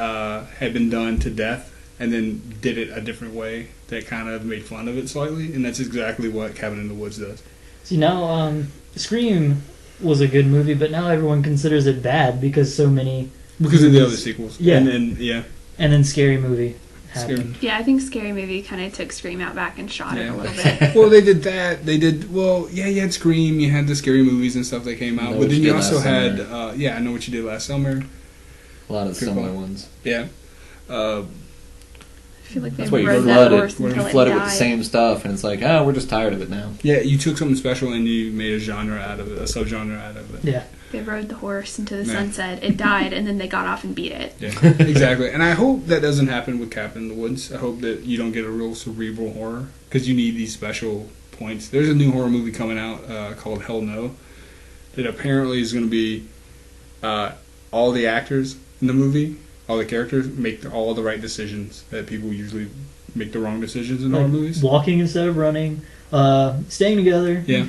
had been done to death, and then did it a different way that kind of made fun of it slightly, and that's exactly what Cabin in the Woods does. See, now Scream was a good movie, but now everyone considers it bad because so many. Because of the other sequels, Yeah. and yeah, And then Scary Movie happened. Yeah, I think Scary Movie kind of took Scream out back and shot it Yeah. a little bit. Well, they did that. They did well. Yeah, you had Scream. You had the scary movies and stuff that came out. Know But What then You you Did also Last had, Summer. I Know What You Did Last Summer. A lot of Good similar call. ones. Yeah. I feel like they That's why you rode that flood horse it. You until it flood it died. with the same stuff, and it's like, oh, we're just tired of it now. Yeah, you took something special and you made a genre out of it, a subgenre out of it. Yeah. They rode the horse into the Yeah. sunset. It died, and then they got off and beat it. Yeah, exactly. And I hope that doesn't happen with Cabin in the Woods. I hope that you don't get a real cerebral horror because you need these special points. There's a new horror movie coming out called Hell No that apparently is going to be all the actors in the movie, all the characters make all the right decisions that people usually make the wrong decisions in horror Like movies. walking instead of running, staying together. Yeah.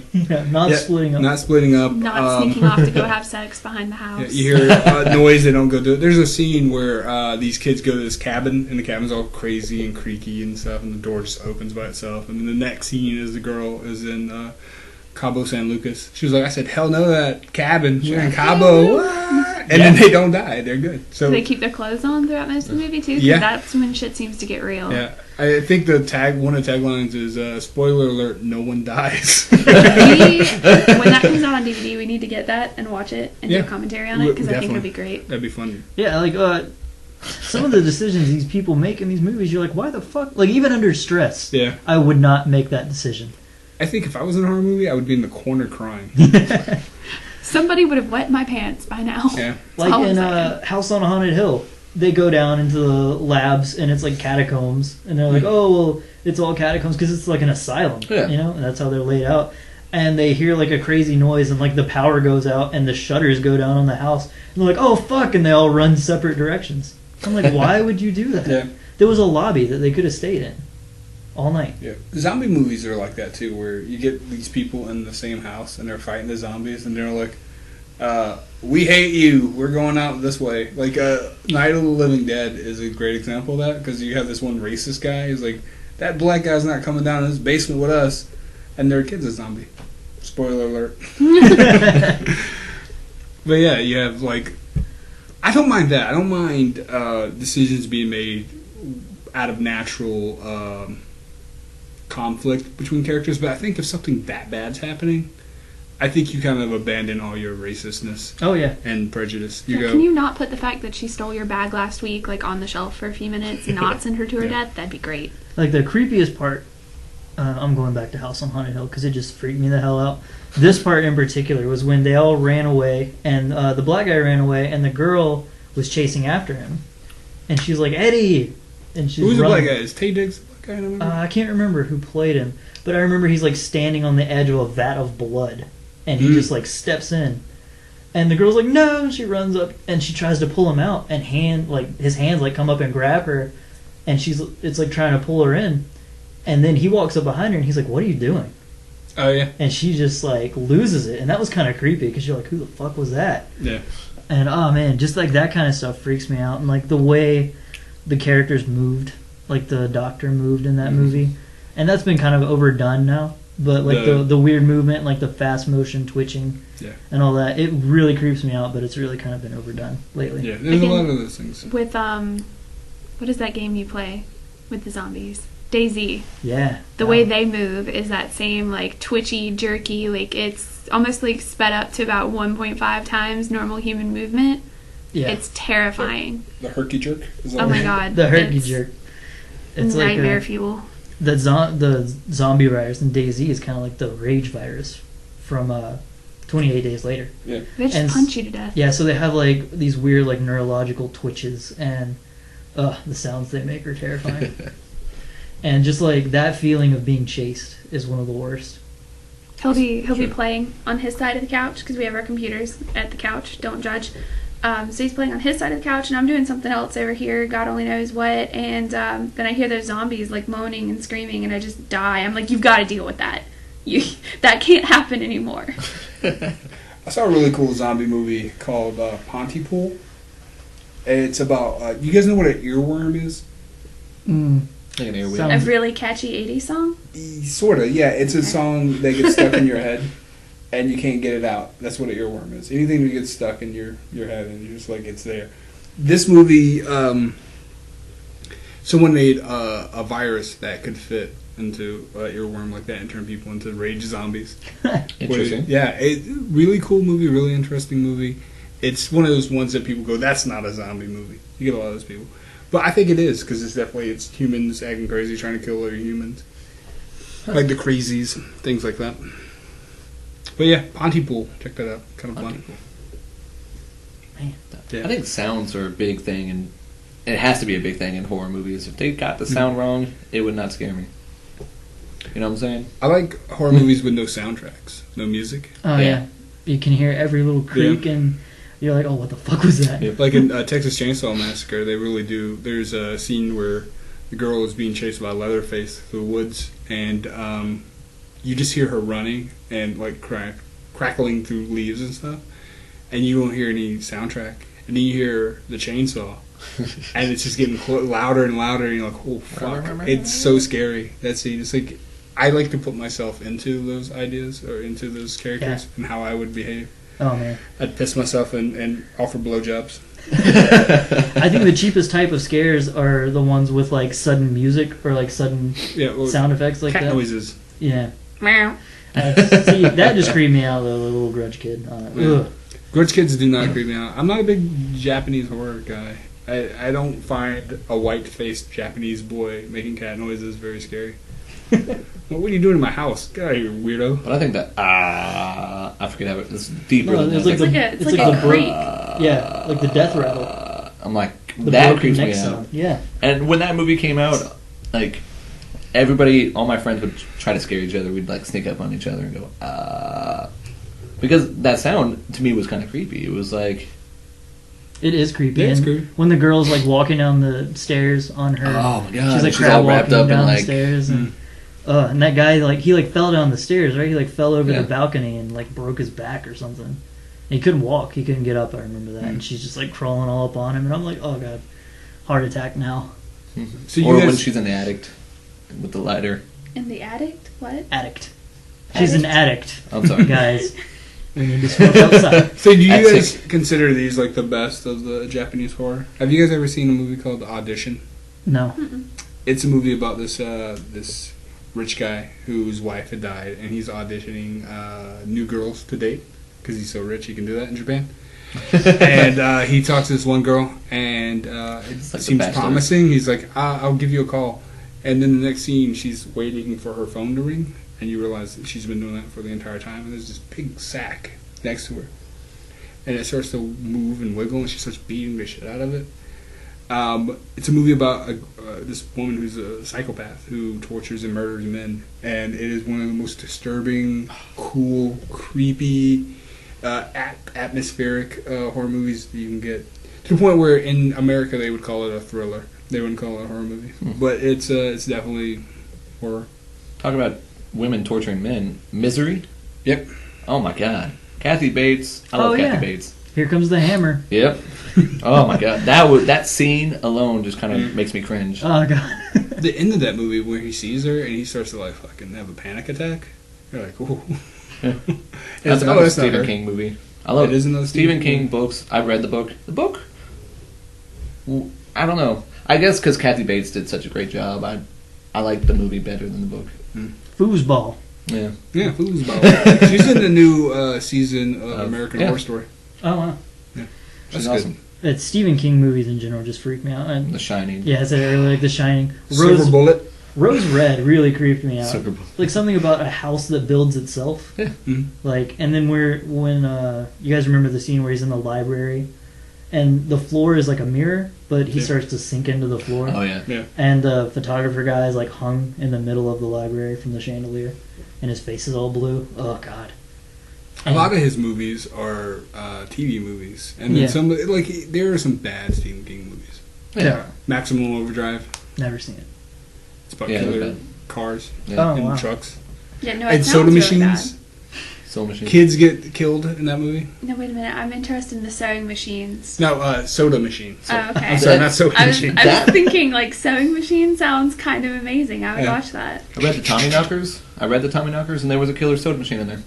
Not Yeah, splitting up. Not splitting up. Not sneaking off to go have sex behind the Yeah, house. you hear noise, they don't go do it. There's a scene where these kids go to this cabin, and the cabin's all crazy and creaky and stuff, and the door just opens by itself. And then the next scene is the girl is in Cabo San Lucas. She was like, I said, hell no, that cabin. We're in Cabo. What? And then they don't die. They're good. So Do they keep their clothes on throughout most of the movie, too? 'Cause Yeah. that's when shit seems to get real. yeah, I think one of the taglines is spoiler alert: no one dies. When that comes out on DVD, we need to get that and watch it and Yeah. do a commentary on it because I think Definitely. it'd be great. That'd be fun. Yeah, like some of the decisions these people make in these movies, you're like, why the fuck? Like even under stress, Yeah, I would not make that decision. I think if I was in a horror movie, I would be in the corner crying. Somebody would have wet my pants by now. Yeah, Like all I'm in saying. House on a Haunted Hill, they go down into the labs and it's like catacombs, and they're like, oh, well, it's all catacombs because it's like an asylum, Yeah. you know, and that's how they're laid out. And they hear like a crazy noise, and like the power goes out, and the shutters go down on the house, and they're like, oh fuck, and they all run separate directions. I'm like, why would you do that? yeah. There was a lobby that they could have stayed in all night. Yeah, zombie movies are like that too, where you get these people in the same house and they're fighting the zombies, and they're like, "We hate you. We're going out this way." Like, Night of the Living Dead is a great example of that because you have this one racist guy who's like, "That black guy's not coming down in this basement with us," and their kid's a zombie. Spoiler alert. But yeah, you have like, I don't mind that. I don't mind decisions being made out of natural conflict between characters, but I think if something that bad's happening, I think you kind of abandon all your racistness Oh yeah. and prejudice. Yeah, You can go, you not put the fact that she stole your bag last week like on the shelf for a few minutes and not send her to her Yeah. death? That'd be great. Like the creepiest part, I'm going back to House on Haunted Hill because it just freaked me the hell out. This part in particular was when they all ran away, and the black guy ran away, and the girl was chasing after him, and she's like, Eddie, and she's who's the black running. guy? Is Tay Diggs the black guy? I don't remember. I can't remember who played him, but I remember he's like standing on the edge of a vat of blood, and he just like steps in, and the girl's like, no, and she runs up and she tries to pull him out, and his hands like come up and grab her, and it's like trying to pull her in, and then he walks up behind her and he's like, what are you doing? Oh yeah, And she just like loses it, and that was kind of creepy because you're like, who the fuck was that? yeah. And oh man, just like that kind of stuff freaks me out, and like the way the characters moved, like the doctor moved in that movie, and that's been kind of overdone now. But like the weird movement, like the fast motion twitching, Yeah. and all that, it really creeps me out. But it's really kind of been overdone lately. Yeah, there's a Again, lot of those things. With what is that game you play with the zombies? DayZ. Yeah. The way they move is that same like twitchy, jerky, like it's almost like sped up to about 1.5 times normal human movement. Yeah. It's terrifying. The herky jerk. Is that Oh what my it is? god. The herky It's jerk. It's like nightmare fuel. the zombie virus in DayZ is kind of like the rage virus from 28 Days Later. Yeah. They just And punch you to death. Yeah, so they have like these weird like neurological twitches, and the sounds they make are terrifying. And just like that feeling of being chased is one of the worst. He'll be playing on his side of the couch because we have our computers at the couch. Don't judge. So he's playing on his side of the couch, and I'm doing something else over here. God only knows what. And then I hear those zombies like moaning and screaming, and I just die. I'm like, you've got to deal with that. That can't happen anymore. I saw a really cool zombie movie called Pontypool. It's about you guys know what an earworm is? Like an earwig. Sounds- A really catchy 80s song? Sort of, yeah. It's a song that gets stuck in your head, and you can't get it out. That's what an earworm is. Anything that gets stuck in your head, and you're just like, it's there. This movie, someone made a virus that could fit into an earworm like that and turn people into rage zombies. Interesting. Yeah, really cool movie, really interesting movie. It's one of those ones that people go, that's not a zombie movie. You get a lot of those people. But I think it is, because it's humans acting crazy, trying to kill other humans. Like the crazies, things like that. But yeah, Pontypool, check that out. Kind of fun. Man. Yeah. I think sounds are a big thing, and it has to be a big thing in horror movies. If they got the sound wrong, it would not scare me. You know what I'm saying? I like horror movies with no soundtracks, no music. Oh yeah. You can hear every little creak, and you're like, oh, what the fuck was that? Yeah. Like in Texas Chainsaw Massacre, they really do. There's a scene where the girl is being chased by Leatherface through the woods, and you just hear her running and like crackling through leaves and stuff, and you won't hear any soundtrack. And then you hear the chainsaw, and it's just getting louder and louder, and you're like, oh fuck. It's so scary, that scene. It's like, I like to put myself into those ideas, or into those characters, and how I would behave. Oh man. I'd piss myself and offer blowjobs. I think the cheapest type of scares are the ones with like sudden music or like sudden Well, sound effects like cat that. noises. Yeah. Meow. See, that just creeped me out, the little grudge kid. Ugh. Grudge kids do not creep me out. I'm not a big Japanese horror guy. I don't find a white-faced Japanese boy making cat noises very scary. Well, what are you doing in my house? Get out of here, weirdo. But I think that I forget how it's deeper No, than it's that. like It's like a the creak. yeah, like the death rattle. I'm like, The that broken creeps neck me out. sound. Yeah. And when that movie came out, like everybody, all my friends would try to scare each other. We'd like sneak up on each other and go, because that sound to me was kind of creepy. It was like, It is creepy. Yeah, it's And creepy. when the girl's like walking down the stairs on her, oh my god, she's like she's crab all wrapped walking up in down the like, stairs, and that guy like he like fell down the stairs, right? He like fell over Yeah. the balcony and like broke his back or something. And he couldn't walk. He couldn't get up. I remember that. And she's just like crawling all up on him, and I'm like, oh god, heart attack now. So you or when guys, she's in the attic with the lighter. In the addict? What? Addict. She's an addict, I'm sorry, guys. We need to smoke outside. so do you That's guys sick. consider these like the best of the Japanese horror? Have you guys ever seen a movie called Audition? No. It's a movie about this this rich guy whose wife had died, and he's auditioning new girls to date because he's so rich he can do that in Japan. And he talks to this one girl, and it like The seems Bachelor. promising. He's like, I'll give you a call. And then the next scene, she's waiting for her phone to ring, and you realize that she's been doing that for the entire time. And there's this big sack next to her, and it starts to move and wiggle, and she starts beating the shit out of it. It's a movie about this woman who's a psychopath who tortures and murders men, and it is one of the most disturbing, cool, creepy, atmospheric horror movies that you can get. To the point where in America they would call it a thriller. They wouldn't call it a horror movie, but it's definitely horror. talk about women torturing men. Misery. Yep. Oh my god, Kathy Bates. I love Oh, Kathy yeah. Bates. Here comes the hammer. Yep. Oh my god, that scene alone just kind of makes me cringe. Oh god. The end of that movie where he sees her and he starts to like fucking have a panic attack. You're like, ooh. That's oh, another that's not Stephen her. King movie. I love It is another Stephen Stephen King King. books. I've read the book. The book. I don't know. I guess because Kathy Bates did such a great job, I I like the movie better than the book. Foosball. Yeah. Yeah, foosball. She's in the new season of American Horror Story. Oh wow. That's She's good. awesome. That Stephen King movies in general just freak me out. And, The Shining. yeah, I said earlier, like The Shining. Silver Bullet. Rose Red really creeped me out. Silver Bullet. Like something about a house that builds itself. Yeah. Mhm. Like, and then when you guys remember the scene where he's in the library, and the floor is like a mirror, but he starts to sink into the floor. Oh yeah. Yeah. And the photographer guy is like hung in the middle of the library from the chandelier, and his face is all blue. Oh god. A lot of his movies are TV movies, and then some like there are some bad Stephen King movies. Yeah. Maximum Overdrive. Never seen it. It's about Yeah, killer they're cars Yeah. Oh and wow. trucks. Yeah, no, And it soda sounds really machines. bad. Soul Machine. Kids get killed in that movie. No, wait a minute. I'm interested in the sewing machines. No, soda machine. Oh, okay. I'm sorry, not soda I was machine. thinking like sewing machine sounds kind of amazing. I would watch that. I read the Tommy Knockers, and there was a killer soda machine in there,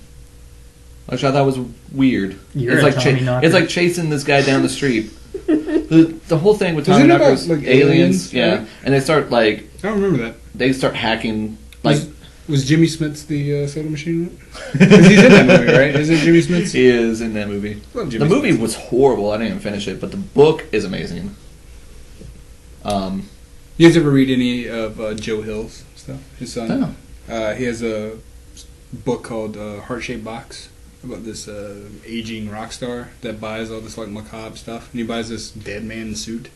which I thought was weird. You're it's a like Tommy knocker. it's like chasing this guy down the street. The whole thing with Tommy Wasn't it about, Knockers, like, aliens, aliens, yeah, right? and they start like I don't remember that. they start hacking like. Was Jimmy Smith's the soda machine? Because he's in that movie, right? Is it Jimmy Smith's? He is in that movie. Love Jimmy The movie Smith. was horrible. I didn't even finish it, but the book is amazing. You guys ever read any of Joe Hill's stuff? His son. No. He has a book called Heart Shaped Box about this aging rock star that buys all this like macabre stuff, and he buys this dead man suit.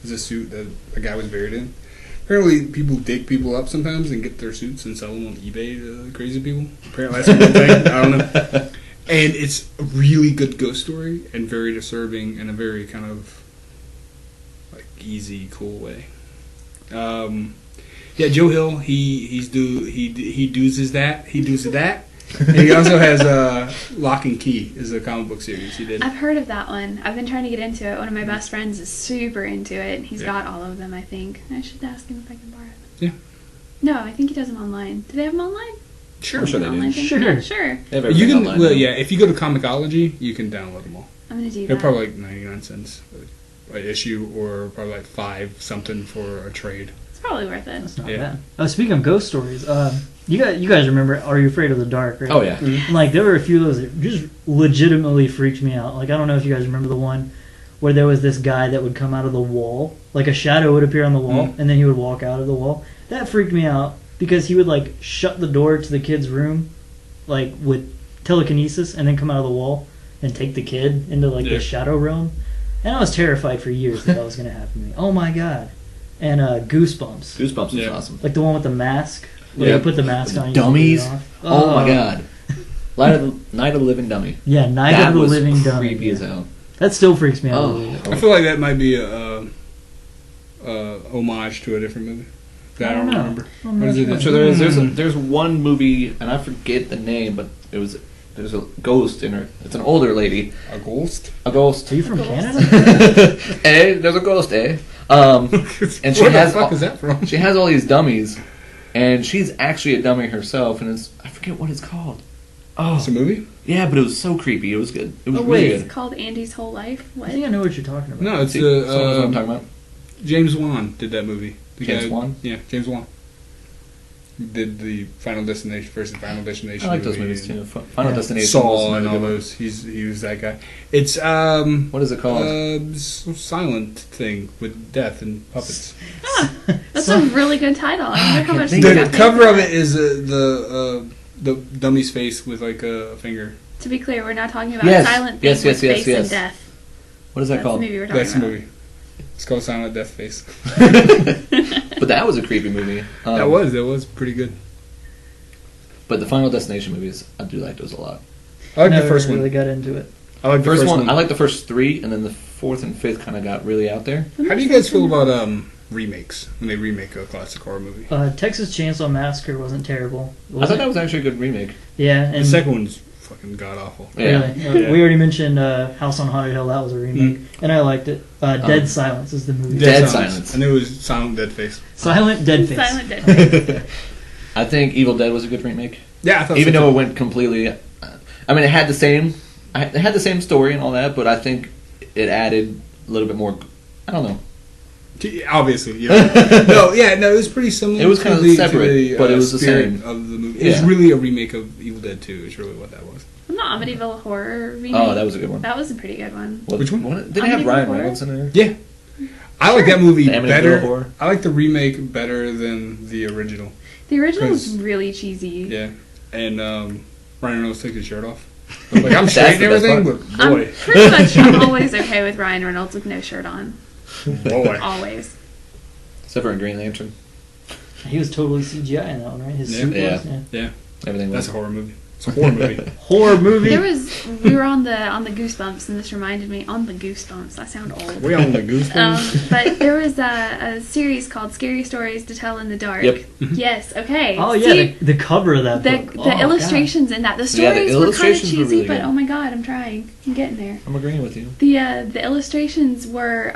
It's a suit that a guy was buried in. Apparently, people dig people up sometimes and get their suits and sell them on eBay to crazy people. Apparently, that's a good thing. I don't know. And it's a really good ghost story and very disturbing in a very kind of like easy, cool way. Yeah, Joe Hill. He does that. And he also has Lock and Key is a comic book series he did. I've heard of that one. I've been trying to get into it. One of my best friends is super into it. He's got all of them, I think. I should ask him if I can borrow them. Yeah. No, I think he does them online. Do they have them online? Sure, I'm sure they Online do. thing? Sure. Yeah, sure. They have You everything can, online well, now. yeah. If you go to Comixology, you can download them all. I'm gonna do They're that. probably like 99 cents an issue, or probably like 5 something for a trade. It's probably worth it. That's not Yeah. bad. Speaking of ghost stories, you guys remember Are You Afraid of the Dark, right? Oh yeah. And, like, there were a few of those that just legitimately freaked me out. Like, I don't know if you guys remember the one where there was this guy that would come out of the wall. Like, a shadow would appear on the wall, and then he would walk out of the wall. That freaked me out because he would, like, shut the door to the kid's room, like, with telekinesis, and then come out of the wall and take the kid into, like, the shadow realm. And I was terrified for years that was going to happen to me. Oh, my God. And Goosebumps. Goosebumps is awesome. Like the one with the mask. Where Yeah. you put the mask on. You Dummies. can take it off. Oh my god. Night of the Living Dummy. Yeah, Night That of the was Living Dummy. creepy as hell. That still freaks me out. Oh. I feel like that might be a homage to a different movie that I don't know. remember. I'm What not is it? sure. I'm sure there's one movie, and I forget the name, but there's a ghost in her. It's an older lady. A ghost? A ghost. Are you from Ghost. Canada? Eh? There's a ghost, eh? And she Where the has fuck all, is that from? she has all these dummies, and she's actually a dummy herself, and I forget what it's called. It's a movie? Yeah, but it was so creepy. It was good. It was Oh, really wait. good. It's called Andy's Whole Life. I What? think I know what you're talking about. No, it's See, someone knows what I'm talking about. James Wan did that movie. The James guy- Wan? Yeah, James Wan. Did the Final Destination versus Final Destination. I like those movie movies too. and Final Destination. Saw was and all another good those. He was that guy. It's What is it called? silent thing with death and puppets. That's a really good title. I wonder how much think they The got paid cover for of that. it is the dummy's face with like a finger. To be clear, we're not talking about Yes. silent Yes, things yes, with yes, face and yes. death. What is that That's called? the movie we're talking That's the about. movie. It's called Silent Death Face. But that was a creepy movie. That was pretty good. But the Final Destination movies, I do like those a lot. I like Never the first really one. got into it. I like the First one, one. I like the first 3, and then the 4th and 5th kind of got really out there. How do you guys feel about remakes when they remake a classic horror movie? Texas Chainsaw Massacre wasn't terrible. I thought that was actually a good remake. Yeah, and The second one's fucking god awful. Yeah. really, Yeah. we already mentioned House on Haunted Hill. That was a remake, and I liked it. Dead Silence is the movie. Dead Silence. I knew it was Silent Dead Face. Silent Dead Face. Silent Dead Face. I think Evil Dead was a good remake. Yeah, I thought Even so though too. it went completely... I mean, it had the same story and all that, but I think it added a little bit more... I don't know. Obviously, yeah. No, it was pretty similar. It was kind of separate, but it was the spirit same. of the movie. It was really a remake of Evil Dead 2. Is really what that was. The Amityville Horror remake. Oh, that was a good one. That was a pretty good one. Which one? Did it have Amityville Ryan Horror? Reynolds in there? Yeah, I like that movie The Amityville better. Horror? I like the remake better than the original. The original was 'Cause- really cheesy. Yeah, and Ryan Reynolds takes his shirt off. Like I'm That's straight and the best everything, part. but boy, I'm always okay with Ryan Reynolds with no shirt on. boy. Always. Except for in Green Lantern. He was totally CGI in that one, right? His Yeah. suit Yeah. was. Yeah. Yeah, Everything that's was. a horror movie. It's a horror movie. Horror movie. We were on the Goosebumps, and this reminded me on the Goosebumps. I sound old. We on the Goosebumps. But there was a series called Scary Stories to Tell in the Dark. Yep. Yes. Okay. Oh yeah, See, the cover of that the book. Oh, God. illustrations in that. The Yeah, the stories were kind of illustrations were cheesy, really but good. oh my god, I'm trying. I'm getting there. I'm agreeing with you. The illustrations were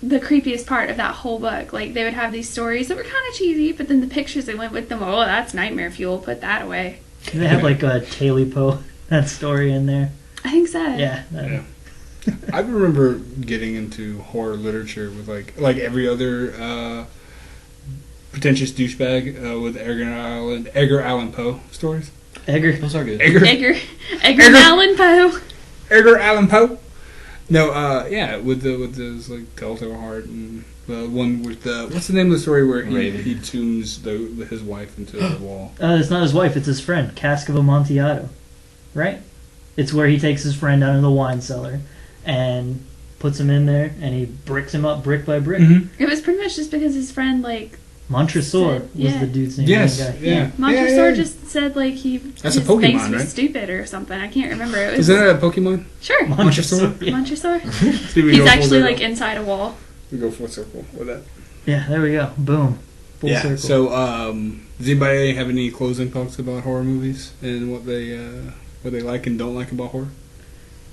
the creepiest part of that whole book. Like they would have these stories that were kind of cheesy, but then the pictures that went with them. Oh, that's nightmare fuel. Put that away. They have like a Tailipo that story in there. I think so. Yeah. Yeah. I remember getting into horror literature with like every other pretentious douchebag with Edgar Allan Poe stories. Edgar. Those are good. Edgar Allan Poe. Edgar Allan Poe. No, with those like Telltale Heart and the one with the what's the name of the story where Raven. he tunes his wife into the wall. It's not his wife, it's his friend, Cask of Amontillado. Right? It's where he takes his friend down in the wine cellar and puts him in there and he bricks him up brick by brick. Mm-hmm. It was pretty much just because his friend Montresor was Yeah. the dude's name. Yes, the guy. yeah. Montresor Yeah. just said like That's a his Pokemon, face was right? stupid or something. I can't remember. It was Isn't that a Pokemon? sure Montresor. Yeah. Montresor. See, we He's go full actually circle. like inside a wall. We go full circle with that. Yeah, there we go. Boom. Full Yeah. circle. So, does anybody have any closing thoughts about horror movies and what they like and don't like about horror?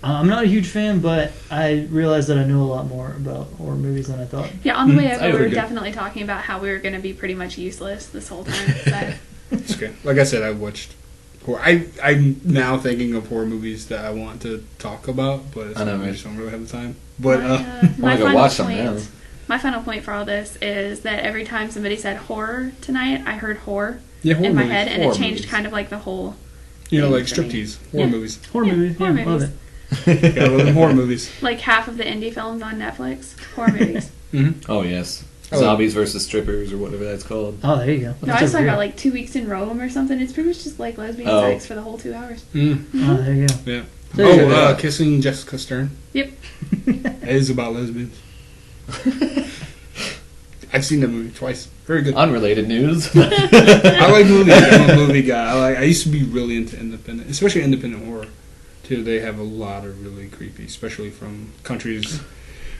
I'm not a huge fan, but I realized that I knew a lot more about horror movies than I thought. Yeah, on the way I over, we were agree. definitely talking about how we were going to be pretty much useless this whole time. So. It's okay. Like I said, I watched horror. I'm now thinking of horror movies that I want to talk about, but I know, I right? just don't really have the time. But wanna go watch some now. My final point for all this is that every time somebody said horror tonight, I heard horror yeah, horror in my movies. head, and Horror it changed movies. kind of like the whole. You know, thing like for me. striptease horror Yeah. movies. Horror Yeah, movies. horror Yeah, love movies. it. Yeah, I love them horror movies. Like half of the indie films on Netflix, horror movies. Mm-hmm. Oh, yes. Oh. Zombies versus strippers or whatever that's called. Oh, there you go. No, That's I a saw real- about like 2 weeks in Rome or something. It's pretty much just like lesbian Oh. sex for the whole 2 hours. Mm. Oh, there you go. Yeah. There you go. Kissing Jessica Stern. Yep. It is about lesbians. I've seen that movie twice. Very good. Unrelated news. I like movies. I'm a movie guy. I used to be really into independent, especially independent horror. Too, they have a lot of really creepy, especially from countries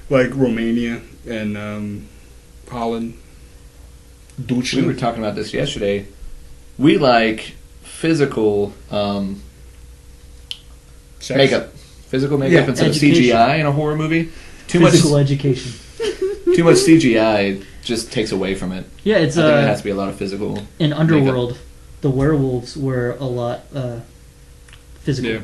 like Romania and Holland, We were Deutschland. talking about this yesterday. We like physical Sex. makeup. Physical makeup Yeah. instead Education. of CGI in a horror movie. Physical education. Too much CGI just takes away from it. Yeah, it's I think it has to be a lot of physical. in Underworld. The werewolves were a lot physical. Yeah.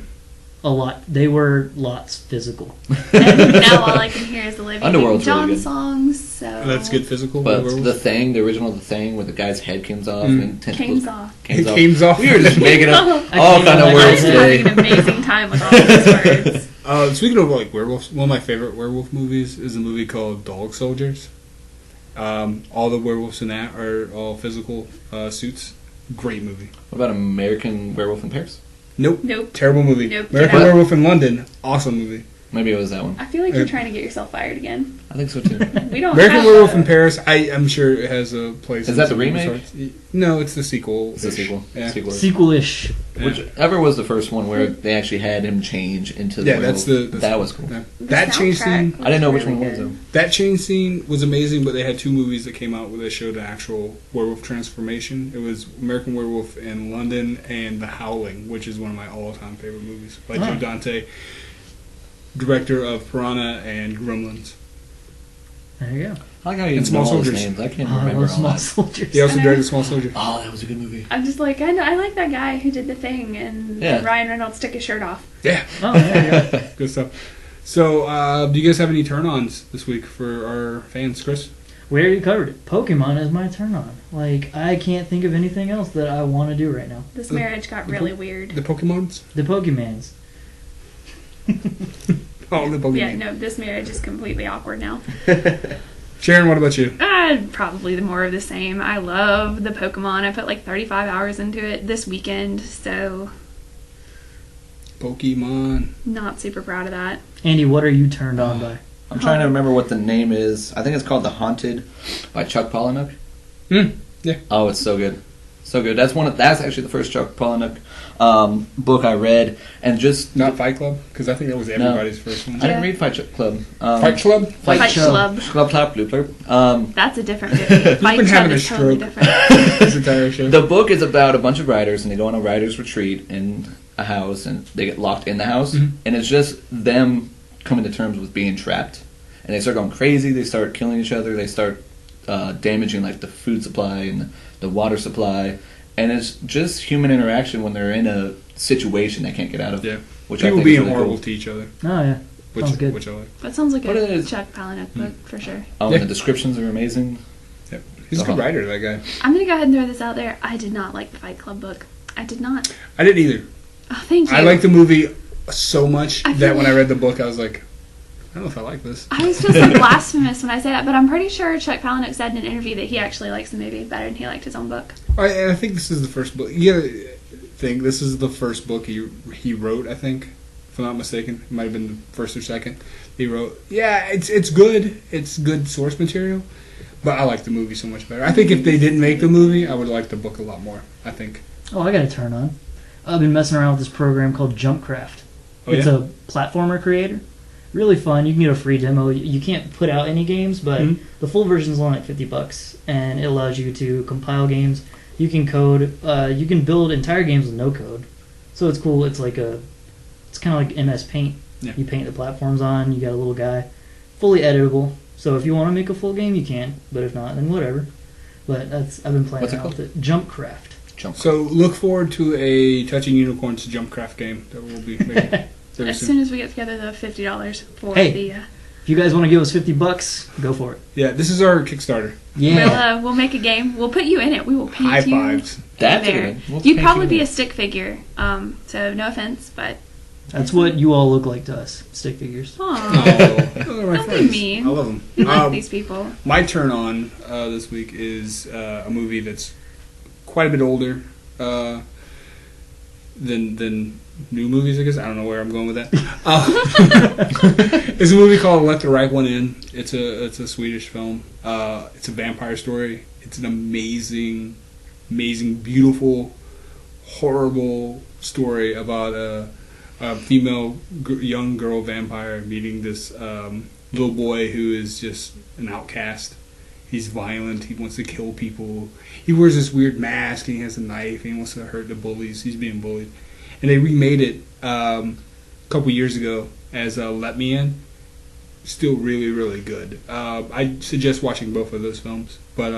A lot. They were lots physical. And now all I can hear is the Olivia Underworld's really Newton-John good. songs. So That's good physical. But werewolves. The Thing, the original The Thing, where the guy's head comes off and tentacles Kings off. Canes off. Canes off. We were just making up I all can't kind of even words I'm imagine. having today. an amazing time with all these words. Speaking of like werewolves, one of my favorite werewolf movies is a movie called Dog Soldiers. All the werewolves in that are all physical suits. Great movie. What about American Werewolf in Paris? Nope. Nope. Terrible movie. Nope. American What? Werewolf in London. Awesome movie. Maybe it was that one. I feel like you're trying to get yourself fired again. I think so too. We don't American have Werewolf a- in Paris. I'm sure it has a place. Is in that the some remake? sorts. No, it's the sequel. It's a sequel. Yeah. Sequel. Sequel-ish. Yeah. Whichever was the first one where they actually had him change into the Yeah, werewolf. that's the. that was cool. Yeah. The That change soundtrack scene. was I didn't know which really one was good. though. That change scene was amazing, but they had two movies that came out where they showed the actual werewolf transformation. It was American Werewolf in London and The Howling, which is one of my all-time favorite movies by Joe Dante, director of Piranha and Gremlins. There you go. I like how you And Small know all those Soldiers. names. I can't Oh, remember those all small that. soldiers. He also I know. directed Small Soldier. Oh, that was a good movie. I'm just like, I know, I like that guy who did the thing, and Yeah. Ryan Reynolds took his shirt off. Yeah, Oh, there you go. good stuff. So, do you guys have any turn-ons this week for our fans, Chris? We already covered it. Pokemon is my turn on. Like, I can't think of anything else that I want to do right now. This marriage got really weird. The Pokemons? The Pokemans. Oh, the Pokemon. Yeah, no, this marriage is completely awkward now. Sharon, what about you? Probably the more of the same. I love the Pokemon. I put like 35 hours into it this weekend, so Pokemon. not super proud of that. Andy, what are you turned on by? I'm trying to remember what the name is. I think it's called The Haunted by Chuck Palahniuk. Yeah. Oh, it's so good. So good. That's actually the first Chuck Palahniuk book I read, and just Not Fight Club? Because I think that was everybody's first one. I didn't read Fight Club. Fight Club? Fight Club. Club. That's a different movie. Fight been Club having a is totally stroke. different. This entire show. The book is about a bunch of writers, and they go on a writer's retreat in a house, and they get locked in the house, Mhm. and it's just them coming to terms with being trapped. And they start going crazy, they start killing each other, they start damaging like the food supply and the water supply, and it's just human interaction when they're in a situation they can't get out of. Yeah. Which I People think being is really horrible cool. to each other. Oh, yeah. Which, Sounds good. which I like. That sounds like What a is- Chuck Palahniuk book for sure. Oh, Yeah. and the descriptions are amazing. Yep. He's a good writer, that guy. I'm gonna go ahead and throw this out there. I did not like the Fight Club book. I did not. I didn't either. Oh, thank you. I liked the movie so much I that feel when I like- read the book, I was like, I don't know if I like this. I always feel so blasphemous when I say that, but I'm pretty sure Chuck Palahniuk said in an interview that he actually likes the movie better than he liked his own book. I think this is the first book. You gotta think this is the first book he wrote, I think, if I'm not mistaken. It might have been the first or second he wrote. Yeah, it's good. It's good source material, but I like the movie so much better. I think if they didn't make the movie, I would like the book a lot more, I think. Oh, I got to turn on. I've been messing around with this program called Jumpcraft. Oh, It's yeah? a platformer creator. Really fun. You can get a free demo. You can't put out any games, but Mhm. the full version is only like $50, and it allows you to compile games. You can code. You can build entire games with no code. So it's cool. It's like it's kind of like MS Paint. Yeah. You paint the platforms on. You got a little guy, fully editable. So if you want to make a full game, you can. But if not, then whatever. But I've been playing What's it around called? with it. Jumpcraft. Jump. So look forward to a Touching Unicorns Jumpcraft game that we'll be making very As soon. soon as we get together the $50 for Hey. the, If you guys want to give us $50, go for it. Yeah, this is our Kickstarter. Yeah. we'll make a game. We'll put you in it. We will paint High you. fives. That's there. good. We'll You'd paint probably you be in. a stick figure. So no offense, but That's what you all look like to us, stick figures. Oh, aw, those are my Don't be friends. mean. I love them. we like these people. My turn on this week is a movie that's quite a bit older than new movies, I guess. I don't know where I'm going with that. It's a movie called Let the Right One In. It's a Swedish film. It's a vampire story. It's an amazing, beautiful, horrible story about a female young girl vampire meeting this little boy who is just an outcast. He's violent. He wants to kill people. He wears this weird mask and he has a knife and he wants to hurt the bullies. He's being bullied. And they remade it a couple years ago as Let Me In. Still really, really good. I suggest watching both of those films. But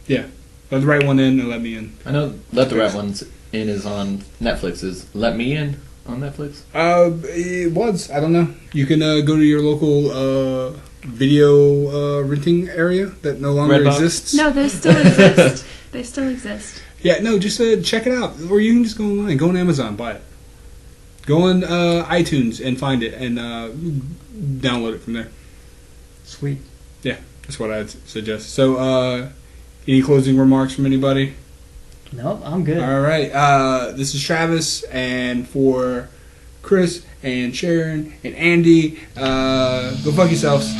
yeah, Let the Right One In and Let Me In. I know Let the Right Ones In is on Netflix. Is Let Me In on Netflix? It was. I don't know. You can go to your local video renting area that no longer Redbox? exists. No, they still exist. They still exist. Yeah, no, just check it out. Or you can just go online. Go on Amazon, buy it. Go on iTunes and find it and download it from there. Sweet. Yeah, that's what I'd suggest. So, any closing remarks from anybody? Nope, I'm good. All right. This is Travis, and for Chris and Sharon and Andy, go fuck yourselves.